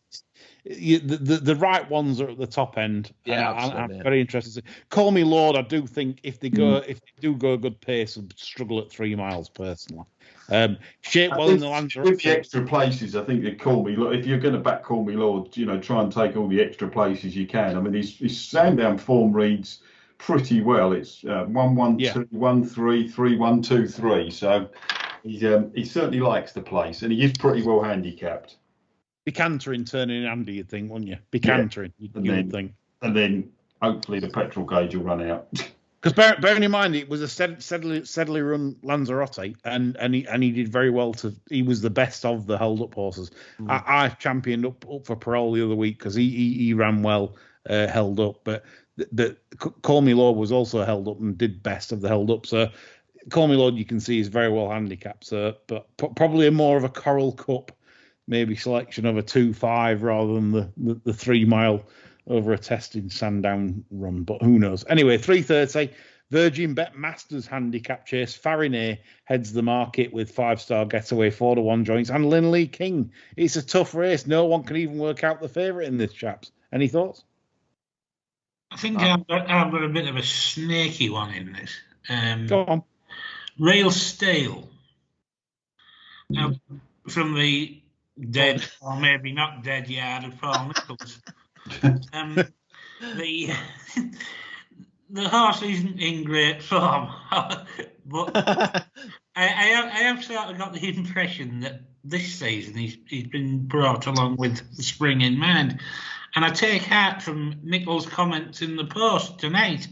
the right ones are at the top end. Yeah, I'm very interested. Call Me Lord, I do think if they do go a good pace, will struggle at 3 miles personally. Shapewell in the Lanzarote. With the extra places, I think they Call Me Lord. If you're going to back Call Me Lord, try and take all the extra places you can. I mean, his Sandown form reads pretty well. It's 1-1-2, 1-3, 3-1, 2-3. So he certainly likes the place, and he is pretty well handicapped. Be cantering, turning Andy, you'd think, wouldn't you? Be cantering, you would think. And then hopefully the petrol gauge will run out. Because bearing in mind, it was a steadily run Lanzarote, and he did very well. He was the best of the held up horses. I championed up for Parole the other week because he ran well, held up. But the Call Me Lord was also held up and did best of the held up. So Call Me Lord, you can see, is very well handicapped. So, but probably more of a Coral Cup, maybe selection of a 2-5 rather than the 3 mile over a testing Sandown run, but who knows. Anyway, 3:30, Virgin Bet Masters handicap chase. Farinet heads the market with 5-star Getaway, 4-1 joints, and Linley King. It's a tough race. No one can even work out the favourite in this, chaps. Any thoughts? I think I've got a bit of a snaky one in this. Go on. Rail Stale. Now, from the dead, or maybe not dead yard of Paul Nicholls. The horse isn't in great form, but I have sort of got the impression that this season he's been brought along with the spring in mind, and I take heart from Nicholls' comments in the Post tonight,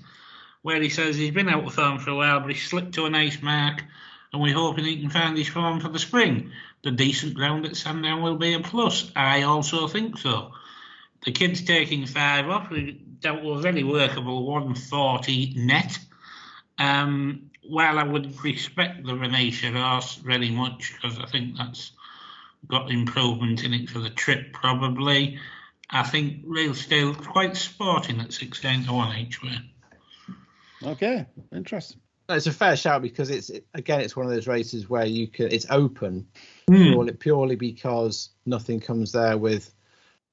where he says he's been out of form for a while, but he's slipped to a nice mark, and we're hoping he can find his form for the spring. The decent ground at Sandown will be a plus. I also think so. The kid's taking 5 off. We dealt with a very workable 140 net. While I would respect the Venetia horse very much, because I think that's got improvement in it for the trip probably, I think Rail Stale quite sporting at 16-1 each way. Okay, interesting. It's a fair shout because it's one of those races where it's open purely because nothing comes there with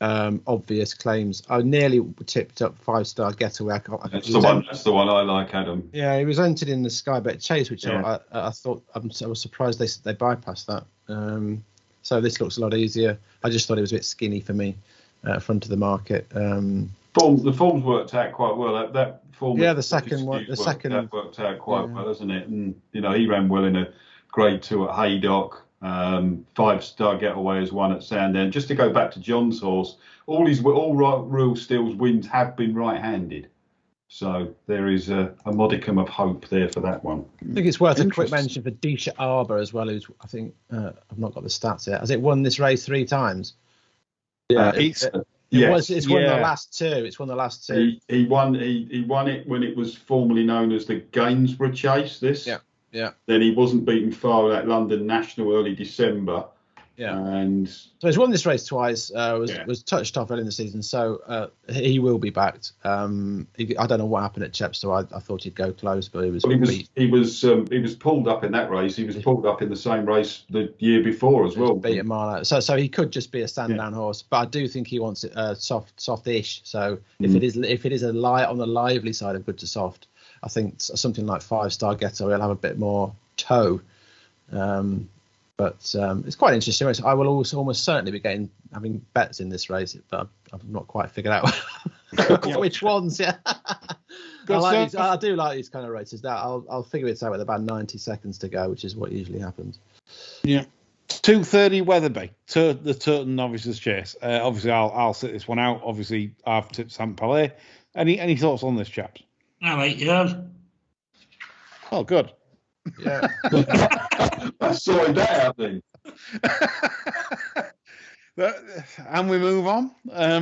obvious claims. I nearly tipped up 5-star Getaway. That's the one I like, Adam. Yeah, he was entered in the Sky Bet Chase, which I thought I was surprised they bypassed that. So this looks a lot easier. I just thought it was a bit skinny for me, front of the market. The form's worked out quite well. That form. Yeah, the second worked out quite well, hasn't it? And he ran well in a Grade 2 at Haydock. 5-star Getaway as one at Sandown. Just to go back to John's horse, all Real Steel's wins have been right-handed, so there is a modicum of hope there for that one. I think it's worth a quick mention for Disha Arbor as well, who's I think I've not got the stats yet. Has it won this race 3 times? Yeah, it's won the last 2. It's won the last 2. He won it when it was formerly known as the Gainsborough Chase. Yeah. Then he wasn't beaten far at London National early December, Yeah. And so he's won this race twice. Was touched off early in the season, so he will be backed. I don't know what happened at Chepstow. I thought he'd go close, but he was he was pulled up in that race. He was pulled up in the same race the year before as well. Beat a mile out. So he could just be a Sandown horse, but I do think he wants it softish. So if it is a on the lively side of good to soft, I think something like 5-star Ghetto will have a bit more toe. But it's quite interesting race. I will also almost certainly be having bets in this race, but I've not quite figured out which ones. Yeah, I do like these kind of races. I'll figure it out with about 90 seconds to go, which is what usually happens. Yeah, 2:30 Wetherby, the Towton Novices Chase. Obviously, I'll sit this one out. Obviously, I've tipped Saint Palais. Any thoughts on this, chaps? I like yours. Oh, good. Yeah. I saw that happening. And we move on. I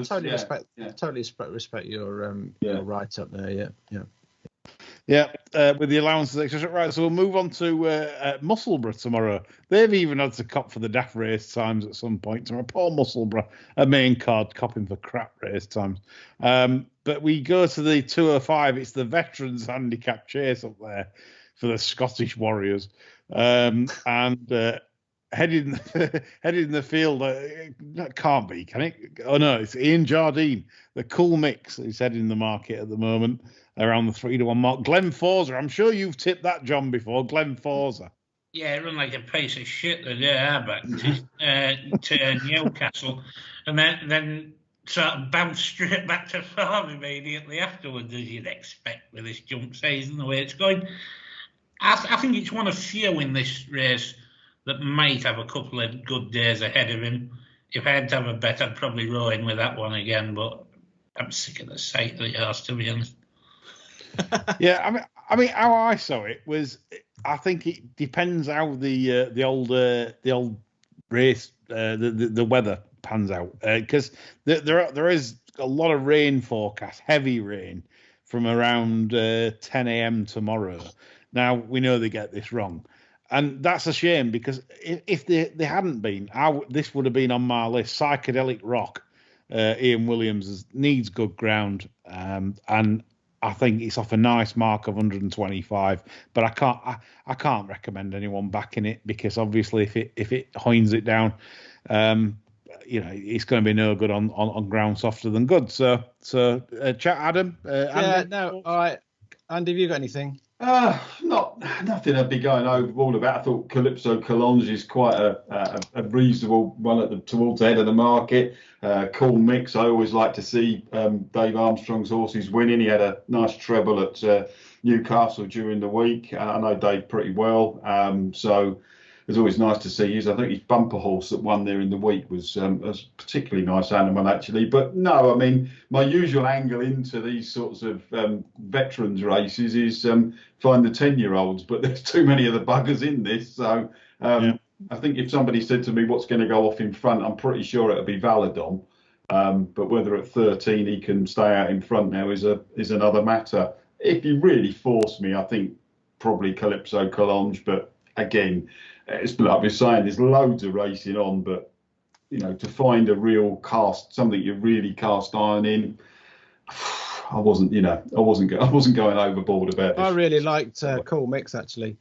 totally respect your write up there. With the allowances, etc. Right, so we'll move on to Musselburgh tomorrow. They've even had to cop for the daft race times at some point tomorrow. Poor Musselburgh, a main card copping for crap race times. But we go to the 205. It's the Veterans Handicap Chase up there for the Scottish Warriors. And heading the field, that can't be, can it? Oh, no, it's Ian Jardine, the Cool Mix, who's heading the market at the moment, around the 3-1 mark. Glenn Forza, I'm sure you've tipped that, John, before. Glenn Forza. Yeah, it run like a piece of shit the day I backed to Newcastle, and then sort of bounced straight back to form immediately afterwards, as you'd expect with this jump season, the way it's going. I think it's one of few in this race that might have a couple of good days ahead of him. If I had to have a bet, I'd probably row in with that one again, but I'm sick of the sight of the horse, to be honest. Yeah, I mean, how I saw it was, I think it depends how the old race, the weather pans out, because there is a lot of rain forecast, heavy rain from around 10 a.m. tomorrow. Now we know they get this wrong, and that's a shame, because if they hadn't been, this would have been on my list. Psychedelic Rock, Ian Williams needs good ground, and I think it's off a nice mark of 125, but I can't recommend anyone backing it, because obviously if it hoins it down, it's going to be no good on ground softer than good. So chat, Adam. Andy? All right. Andy, have you got anything? Nothing I'd be going overboard about. I thought Calypso Collonge is quite a reasonable one towards the head of the market. Cool Mix. I always like to see Dave Armstrong's horses winning. He had a nice treble at Newcastle during the week. I know Dave pretty well, so it's always nice to see his. I think his bumper horse that won there in the week was a particularly nice animal, actually. But no, I mean, my usual angle into these sorts of veterans races is find the 10-year-olds, but there's too many of the buggers in this. So I think if somebody said to me what's going to go off in front, I'm pretty sure it'll be Valadon. But whether at 13 he can stay out in front now is another matter. If you really force me, I think probably Calypso Collonge. But again, it's like I've been saying, there's loads of racing on, but to find a real something you really cast iron in, I wasn't going overboard about this. I really liked Cool Mix, actually.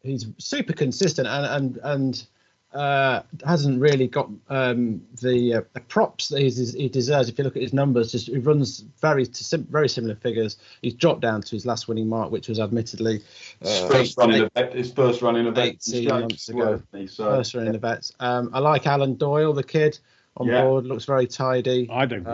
He's super consistent and hasn't really got the props that he deserves. If you look at his numbers, he runs very similar figures. He's dropped down to his last winning mark, which was admittedly his first run in a vet 18 months ago. First run in a vet. I like Alan Doyle, the kid on board. Looks very tidy. I do.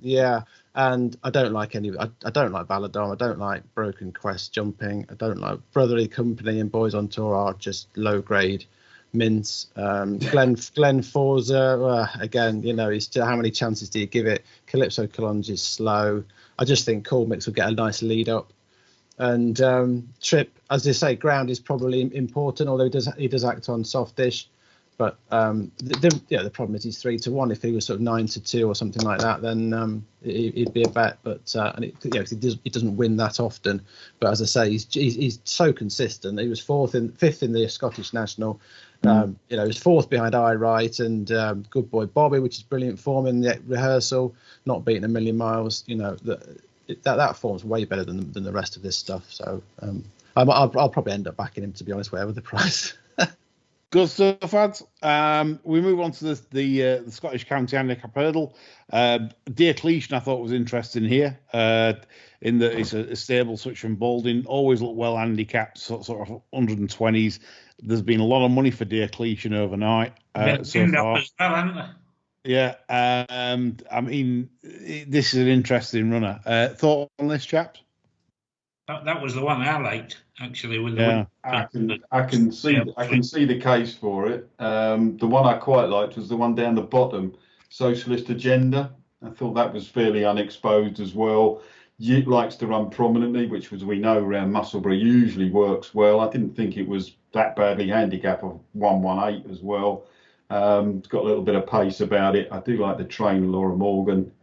Yeah. And I don't like I don't like Valadon. I don't like Broken Quest jumping. I don't like Brotherly Company and Boys on Tour are just low grade mints. Glenn Forza, again, he's still, how many chances do you give it? Calypso Collonge is slow. I just think Cool Mix will get a nice lead up. And Trip, as they say, ground is probably important, although he does act on softish. But the problem is he's 3-1. If he was sort of 9-2 or something like that, then he'd be a bet. But he doesn't win that often. But as I say, he's so consistent. He was fifth in the Scottish National. He was fourth behind I Right and Good Boy Bobby, which is brilliant form in the rehearsal. Not beating a million miles. That form's way better than the rest of this stuff. So I'll probably end up backing him, to be honest, whatever the price. Good stuff, lads. We move on to the Scottish County Handicap Hurdle. Diocletian I thought was interesting here, in that it's a stable such from Balding, always look well handicapped, sort of 120s. There's been a lot of money for Diocletian overnight so far. As well, haven't they? Yeah, I mean, this is an interesting runner. Thought on this, chaps? That was the one I liked, actually. With I can see the case for it. The one I quite liked was the one down the bottom, Socialist Agenda. I thought that was fairly unexposed as well. It likes to run prominently, which, as we know, around Musselburgh usually works well. I didn't think it was that badly handicapped of 118 as well. It's got a little bit of pace about it. I do like the train, Laura Morgan.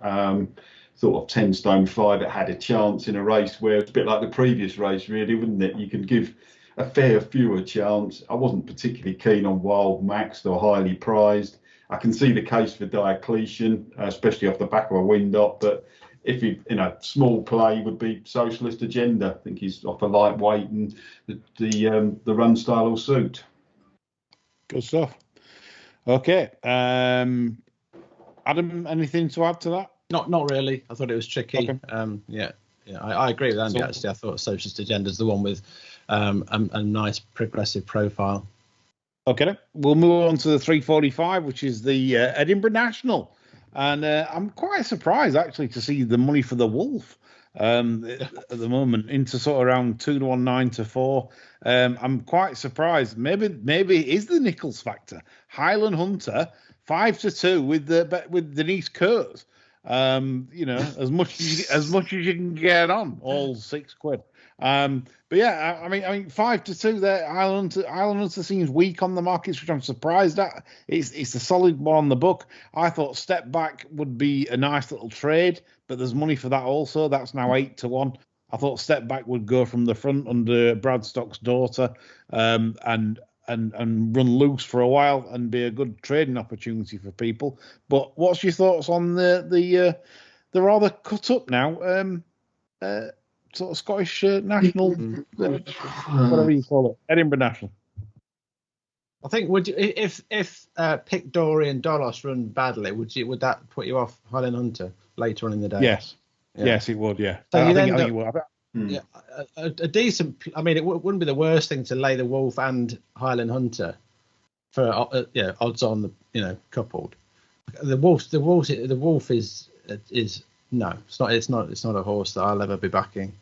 Sort of 10 stone 5, it had a chance in a race where it's a bit like the previous race, really, wouldn't it? You can give a fair few a chance. I wasn't particularly keen on Wild Max, or highly prized. I can see the case for Diocletian, especially off the back of a wind up, but if small play would be Socialist Agenda. I think he's off a lightweight and the run style will suit. Good stuff. Okay. Adam, anything to add to that? Not really. I thought it was tricky. Okay. I agree with Andy, actually. I thought Socialist Agenda is the one with a nice progressive profile. Okay, we'll move on to the 345, which is the Edinburgh National. And I'm quite surprised, actually, to see the money for the Wolf at the moment into sort of around 2-1, 9-4. I'm quite surprised. Maybe it is the Nichols factor. Highland Hunter, 5-2 with Denise Kurtz. As much as you can get on, all £6. But yeah, I mean, 5-2 there. Highland Hunter seems weak on the markets, which I'm surprised at. It's a solid one on the book. I thought Step Back would be a nice little trade, but there's money for that also. That's now 8-1. I thought Step Back would go from the front under Bradstock's daughter, and run loose for a while and be a good trading opportunity for people. But what's your thoughts on the rather cut up now sort of Scottish National, whatever you call it, Edinburgh National? I think if Pick Dory and Dolos run badly, would that put you off Highland Hunter later on in the day? Yes, yes, it would. Yeah, so I think it would. Yeah, a decent. I mean, it wouldn't be the worst thing to lay the Wolf and Highland Hunter for odds on coupled. The Wolf is no, it's not a horse that I'll ever be backing.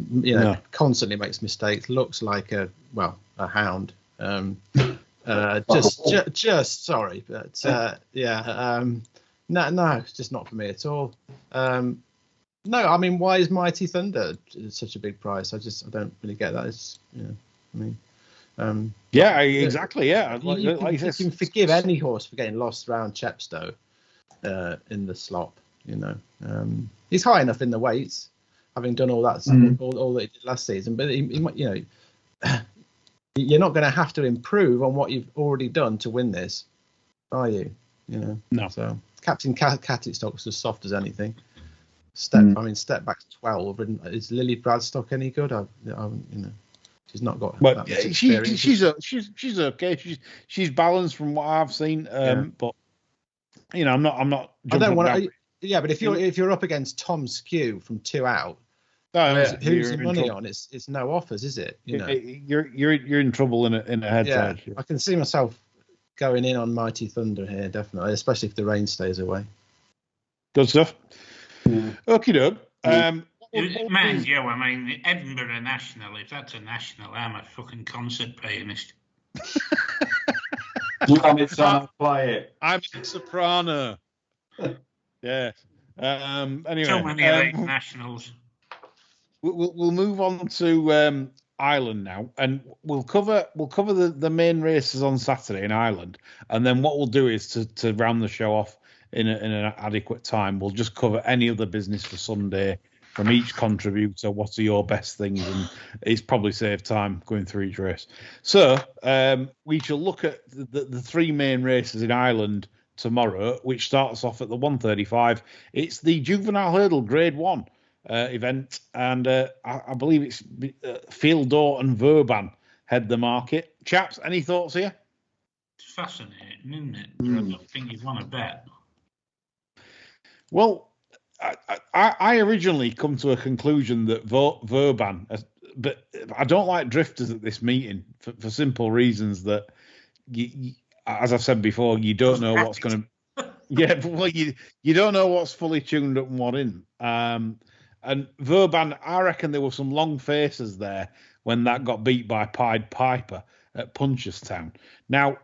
No. Constantly makes mistakes. Looks like a hound. Just sorry, but no, it's just not for me at all. No, I mean, why is Mighty Thunder such a big price? I don't really get that. It's exactly. Yeah, you can forgive any horse for getting lost around Chepstow in the slop. He's high enough in the weights, having done all that all that he did last season. But you're not going to have to improve on what you've already done to win this, are you? No. So Captain Catstock's as soft as anything. Step Back's 12. Is Lily Bradstock any good? She's not got. But she's okay. She's balanced from what I've seen. But I'm not. I don't want to. Yeah, but if you're up against Tom Skew from 2 out, who's the money on? It's no offers, is it? You're in trouble in a head to head. I can see myself going in on Mighty Thunder here, definitely, especially if the rain stays away. Good stuff. Okie doke. Mind you, I mean, Edinburgh National, if that's a national, I'm a fucking concert pianist. You want me to play it? I'm a soprano. Yes. Anyway. So many nationals. We'll move on to Ireland now, and we'll cover the main races on Saturday in Ireland, and then what we'll do is to round the show off in an adequate time. We'll just cover any other business for Sunday from each contributor. What are your best things? And it's probably save time going through each race. So we shall look at the three main races in Ireland tomorrow, which starts off at the 1:35. It's the Juvenile Hurdle Grade 1 event, and I believe it's Field Door and Vauban head the market. Chaps, any thoughts here? It's fascinating, isn't it? I don't think you'd want to bet. Well, I originally come to a conclusion that Vauban, but I don't like drifters at this meeting for simple reasons that, as I've said before, you don't know what's going to. Yeah, well, you don't know what's fully tuned up and what isn't. And Vauban, I reckon there were some long faces there when that got beat by Pied Piper at Punchestown. Now,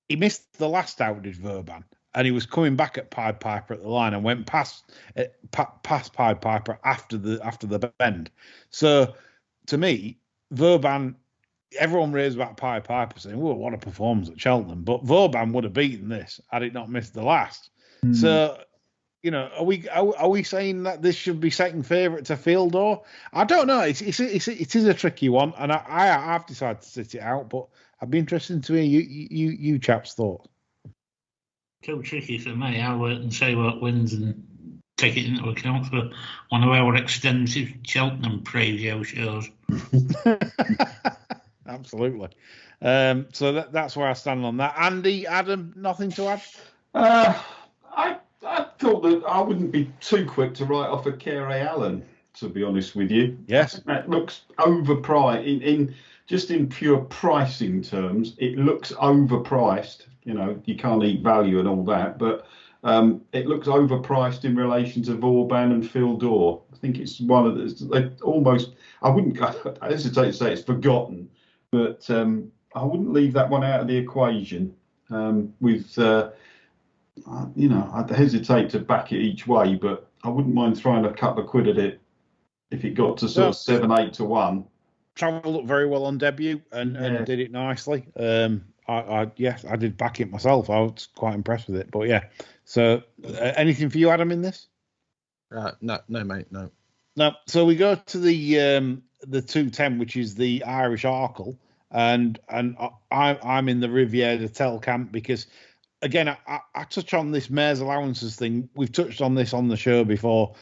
he missed the last outage, Vauban, and he was coming back at Pied Piper at the line and went past Pied Piper after the bend. So, to me, Vauban, everyone raised about Pied Piper saying, "Whoa, what a performance at Cheltenham!" But Vauban would have beaten this had it not missed the last. So, are we saying that this should be second favourite to Field Door? I don't know. It is a tricky one, and I've decided to sit it out. But I'd be interested to hear you chaps' thoughts. Too tricky for me. I'll wait and see what wins and take it into account for one of our extensive Cheltenham preview shows. Absolutely. So that's where I stand on that. Andy, Adam, nothing to add? I thought that I wouldn't be too quick to write off a Kerry Allen, to be honest with you. Yes. That looks overpriced. In pure pricing terms, it looks overpriced. You can't eat value and all that, but it looks overpriced in relation to Vauban and Field Door. I think it's one of the almost. I hesitate to say it's forgotten, but I wouldn't leave that one out of the equation. I'd hesitate to back it each way, but I wouldn't mind throwing a couple of quid at it if it got to sort of 7-8 to 1. Travelled up very well on debut and did it nicely. I did back it myself. I was quite impressed with it. But yeah, so anything for you, Adam, in this? No, mate, no. No. So we go to the 210, which is the Irish Arkle, and I'm in the Riviere de Tel camp because, again, I touch on this mares allowances thing. We've touched on this on the show before,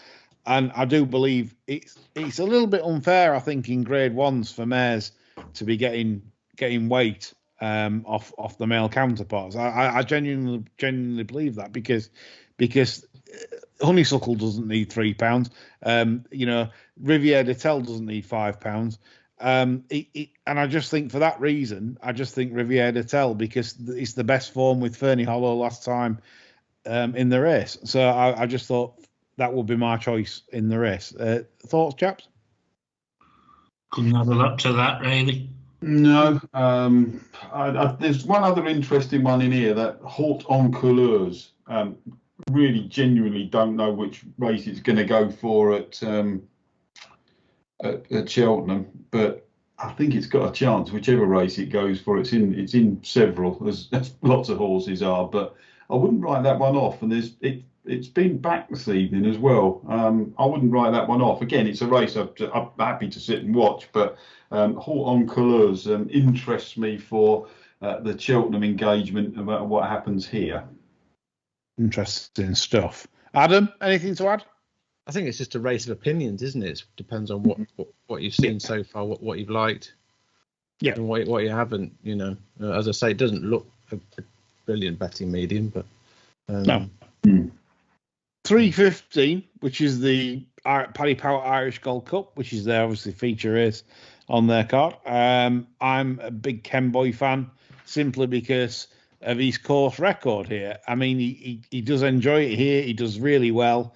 and I do believe it's a little bit unfair, I think, in grade ones for mares to be getting weight off the male counterparts. I genuinely believe that because Honeysuckle doesn't need £3. Riviere de Tel doesn't need £5. And I just think for that reason, I just think Riviere de Tel, because it's the best form with Fernie Hollow last time in the race. So I just thought that would be my choice in the race. Thoughts, chaps? Couldn't have a lot to that, really. No. There's one other interesting one in here, that Haute en Couleurs. Really genuinely don't know which race it's going to go for at Cheltenham, but I think it's got a chance whichever race it goes for. It's in several, as lots of horses are, but I wouldn't write that one off. And it's been back this evening as well. I wouldn't write that one off. Again, it's a race I'm happy to sit and watch, but Haute en Couleurs interests me for the Cheltenham engagement about what happens here. Interesting stuff. Adam, anything to add? I think it's just a race of opinions, isn't it? It depends on what you've seen so far, what you've liked, and what you haven't. As I say, it doesn't look a brilliant betting medium, but no. 3:15, which is the Paddy Power Irish Gold Cup, which is their obviously feature race on their card. I'm a big Ken Boy fan simply because of his course record here. I mean, he does enjoy it here. He does really well.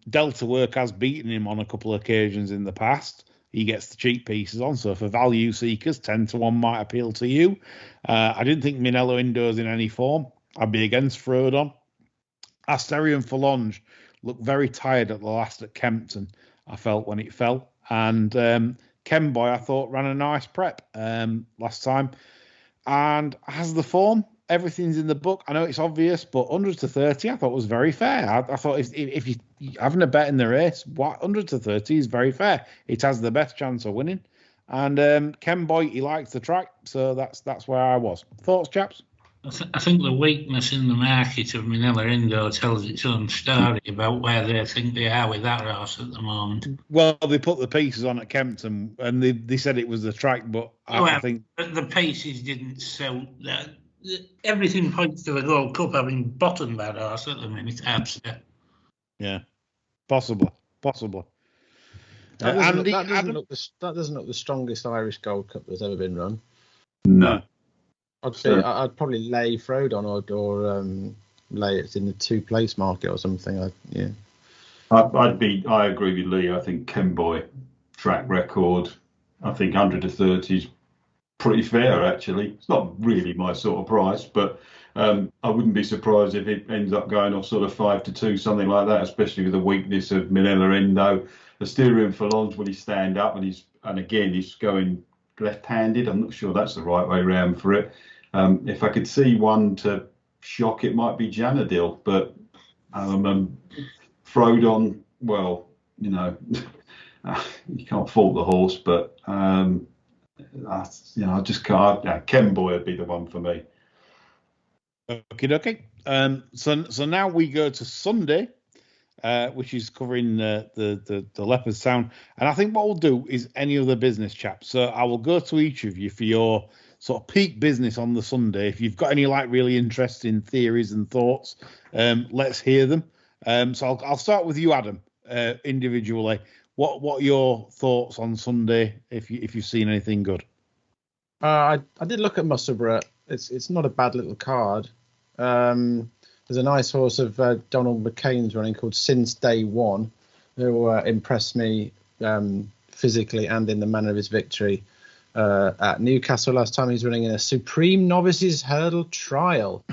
Delta Work has beaten him on a couple of occasions in the past. He gets the cheap pieces on, so for value seekers, 10 to 1 might appeal to you. I didn't think Minello Indoors in any form. I'd be against Frodon. Asterion Forlonge looked very tired at the last at Kempton, I felt, when it fell. And Ken Boy, I thought, ran a nice prep last time. And has the form, everything's in the book. I know it's obvious, but 100 to 30, I thought was very fair. I thought if you having a bet in the race, 100 to 30 is very fair. It has the best chance of winning. And Ken Boy, he likes the track, so that's where I was. Thoughts, chaps? I think the weakness in the market of Manila Indo tells its own story about where they think they are with that horse at the moment. Well, they put the pieces on at Kempton, and they said it was the track, but I think the pieces didn't sell. Everything points to the Gold Cup having bottomed that horse at the minute. Absolutely. Yeah, possibly. That doesn't look the strongest Irish Gold Cup that's ever been run. No. I'd probably lay Frodon or lay it in the 2-place market or something. I agree with Lee. I think Ken Boy track record. I think 100 to 30 is pretty fair, actually. It's not really my sort of price, but I wouldn't be surprised if it ends up going off sort of 5 to 2, something like that, especially with the weakness of Manila Endo. The Asterion Forlonge, will he stand up? And again, he's going left-handed. I'm not sure that's the right way round for it. If I could see one to shock, it might be Janadil, but Frodon, well, you can't fault the horse, but I just can't. Ken Boy would be the one for me. Okay. So now we go to Sunday, which is covering the Leopardstown, and I think what we'll do is any other business, chaps. So I will go to each of you for your sort of peak business on the Sunday. If you've got any really interesting theories and thoughts, let's hear them. So I'll start with you, Adam, individually. What are your thoughts on Sunday? If you've seen anything good? I did look at Musselburgh. It's not a bad little card. There's a nice horse of Donald McCain's running called Since Day One, who impressed me physically and in the manner of his victory at Newcastle last time. He's running in a Supreme Novices Hurdle Trial,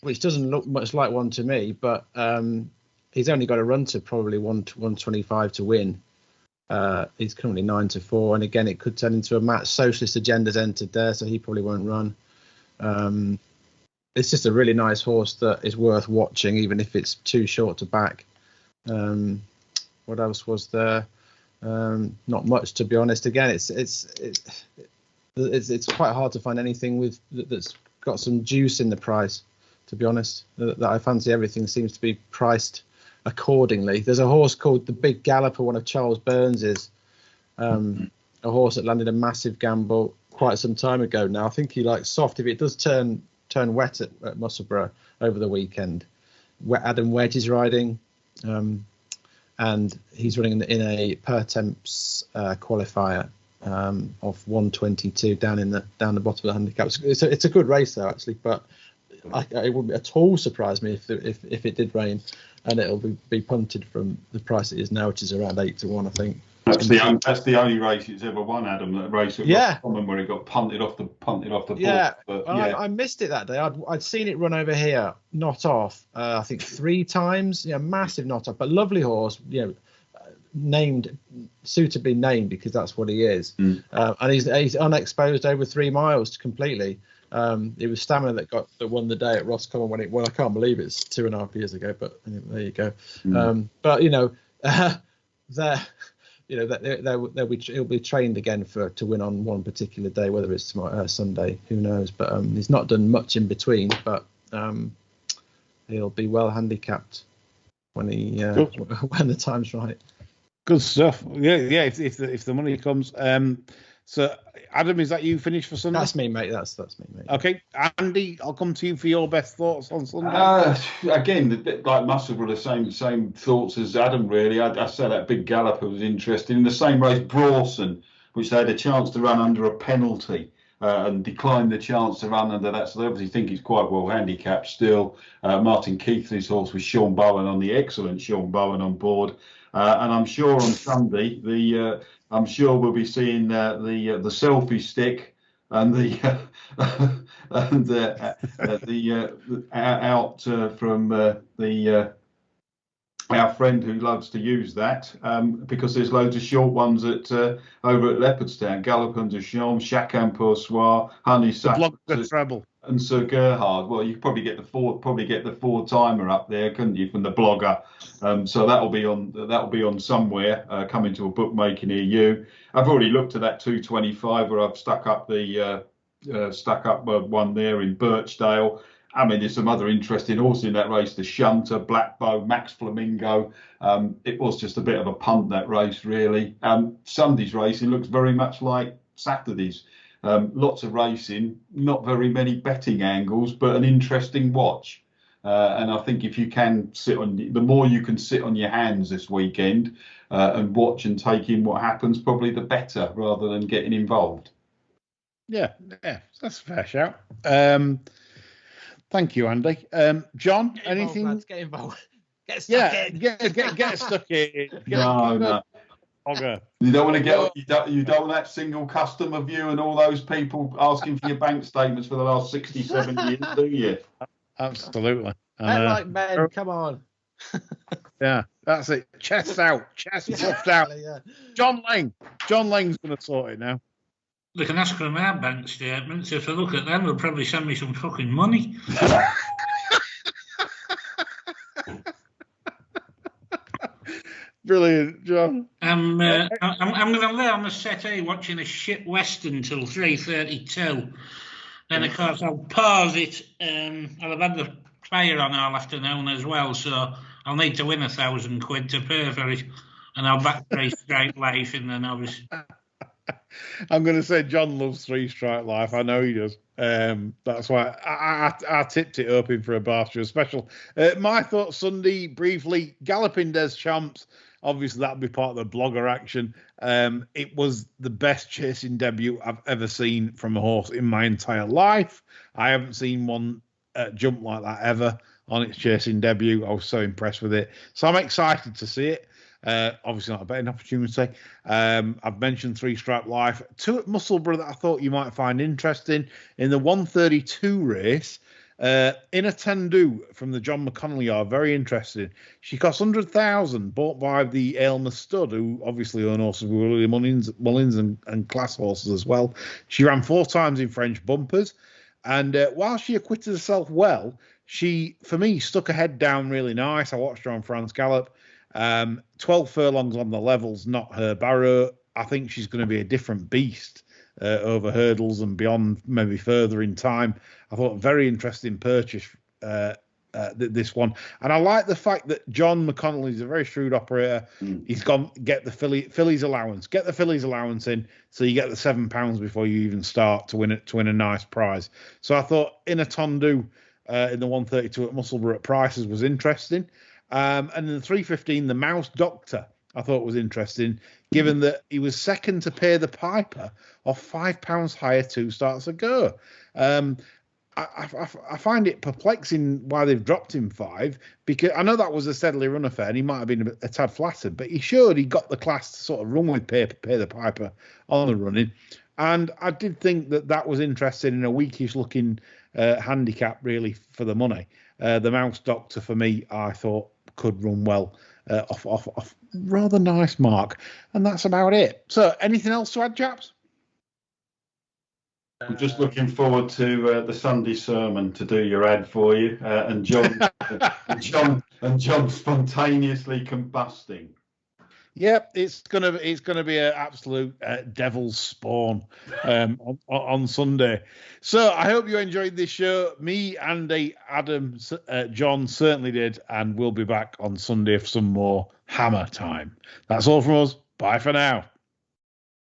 which doesn't look much like one to me, but he's only got a run to probably 125 to win. He's currently 9 to 4, and again, it could turn into a match. Socialist Agenda's entered there, so he probably won't run. It's just a really nice horse that is worth watching, even if it's too short to back. What else was there? Not much, to be honest. Again, it's quite hard to find anything that's got some juice in the price, to be honest. That I fancy. Everything seems to be priced accordingly. There's a horse called the Big Galloper, one of Charles Burns's, a horse that landed a massive gamble quite some time ago now. I think he likes soft. If it does turn wet at Musselburgh over the weekend, Adam Wedge is riding, and he's running in a per temps qualifier of 122 down the bottom of the handicap. It's a good race though, actually, but it wouldn't at all surprise me if it did rain, and it'll be punted from the price it is now, which is around 8 to 1, I think. That's the only race it's ever won, Adam. That race at Common where it got punted off the board. Yeah, but, I missed it that day. I'd seen it run over here, not off. I think 3 times. Yeah, massive not off, but lovely horse. Suitably named because that's what he is. And he's unexposed over 3 miles completely. It was Stamina that won the day at Roscommon when I can't believe it's 2.5 years ago, but there you go. But he'll be trained again to win on one particular day, whether it's tomorrow, Sunday, who knows? But he's not done much in between, but he'll be well handicapped when when the time's right. Good stuff. Yeah. If the money comes. So, Adam, is that you finished for Sunday? That's me, mate. That's me, mate. Okay, Andy, I'll come to you for your best thoughts on Sunday. Again, a bit like Musselburgh, the same thoughts as Adam, really. I say that Big Galloper was interesting. In the same race, Brawson, which they had a chance to run under a penalty and declined the chance to run under that. So they obviously think he's quite well handicapped still. Martin Keithley's horse with Sean Bowen on the excellent Sean Bowen on board. And I'm sure on Sunday, I'm sure we'll be seeing the selfie stick and the out from the our friend who loves to use that, because there's loads of short ones at over at Leopardstown, Galopin de Chambre, Chacun pour soi, Honey Block the treble. and Sir Gerhard. Well, you probably get the four timer up there, couldn't you, from the blogger? So that'll be on somewhere, coming to a bookmaker near you. I've already looked at that 225 where I've stuck up one there in Birchdale. I mean, there's some other interesting horses in that race. The Shunter, Black Bow, Max Flamingo. It was just a bit of a punt, that race, really. Sunday's racing looks very much like Saturday's. Lots of racing, not very many betting angles, but an interesting watch. And I think if you can the more you can sit on your hands this weekend and watch and take in what happens, probably the better, rather than getting involved. Yeah, that's a fair shout. Thank you, Andy. John, anything? Lads, get involved. Get stuck in. Get stuck in. No. Okay. You don't want to you don't want that single customer view and all those people asking for your bank statements for the last 67 years, do you? Absolutely. Men like men, come on. Yeah, that's it. Chest out, chest puffed out. Yeah. John Lang's going to sort it now. They can ask for my bank statements. If I look at them, they'll probably send me some fucking money. Brilliant, John. I'm going to lay on the settee watching a shit western till 3:32. Then, of course, I'll pause it. I'll have had the fire on all afternoon as well, so I'll need to win £1,000 to pay for it. And I'll back 3 Straight Life in the Novice. I'm going to say John loves 3 Strike Life. I know he does. That's why I tipped it open for a Barstool special. My thoughts Sunday, briefly, Galloping Des Champs. Obviously, that'll be part of the blogger action. It was the best chasing debut I've ever seen from a horse in my entire life. I haven't seen one jump like that ever on its chasing debut. I was so impressed with it. So I'm excited to see it. Obviously not a betting opportunity. I've mentioned 3 Stripe Life. 2 at Musselburgh that I thought you might find interesting. In the 132 race, In a Tendu from the John McConnell yard, very interesting. She cost 100,000, bought by the Aylmer Stud, who obviously own horses with William Mullins and class horses as well. She ran 4 times in French bumpers, and while she acquitted herself well, she, for me, stuck her head down really nice. I watched her on France Gallop. 12 furlongs on the levels, not her barrow. I think she's going to be a different beast over hurdles and beyond, maybe further in time. I thought very interesting purchase, this one. And I like the fact that John McConnell is a very shrewd operator. He's gone get the Phillies allowance. Get the Phillies allowance in, so you get the £7 before you even start to win a nice prize. So I thought In a Tendu in the 132 at Musselburgh at prices was interesting. And in the 315, the Mouse Doctor, I thought was interesting, given that he was second to pay the piper of £5 higher 2 starts ago. I find it perplexing why they've dropped him 5, because I know that was a steadily run affair and he might have been a tad flattered, but he showed he got the class to sort of run with pay the piper on the running. And I did think that was interesting in a weakish looking handicap, really, for the money. The Mouse Doctor, for me, I thought could run well off rather nice mark. And that's about it. So anything else to add, chaps? I'm just looking forward to the Sunday sermon to do your ad for you, and John John spontaneously combusting. Yep, it's gonna be an absolute devil's spawn on Sunday. So I hope you enjoyed this show. Me, Andy, Adam, John certainly did, and we'll be back on Sunday for some more hammer time. That's all from us. Bye for now.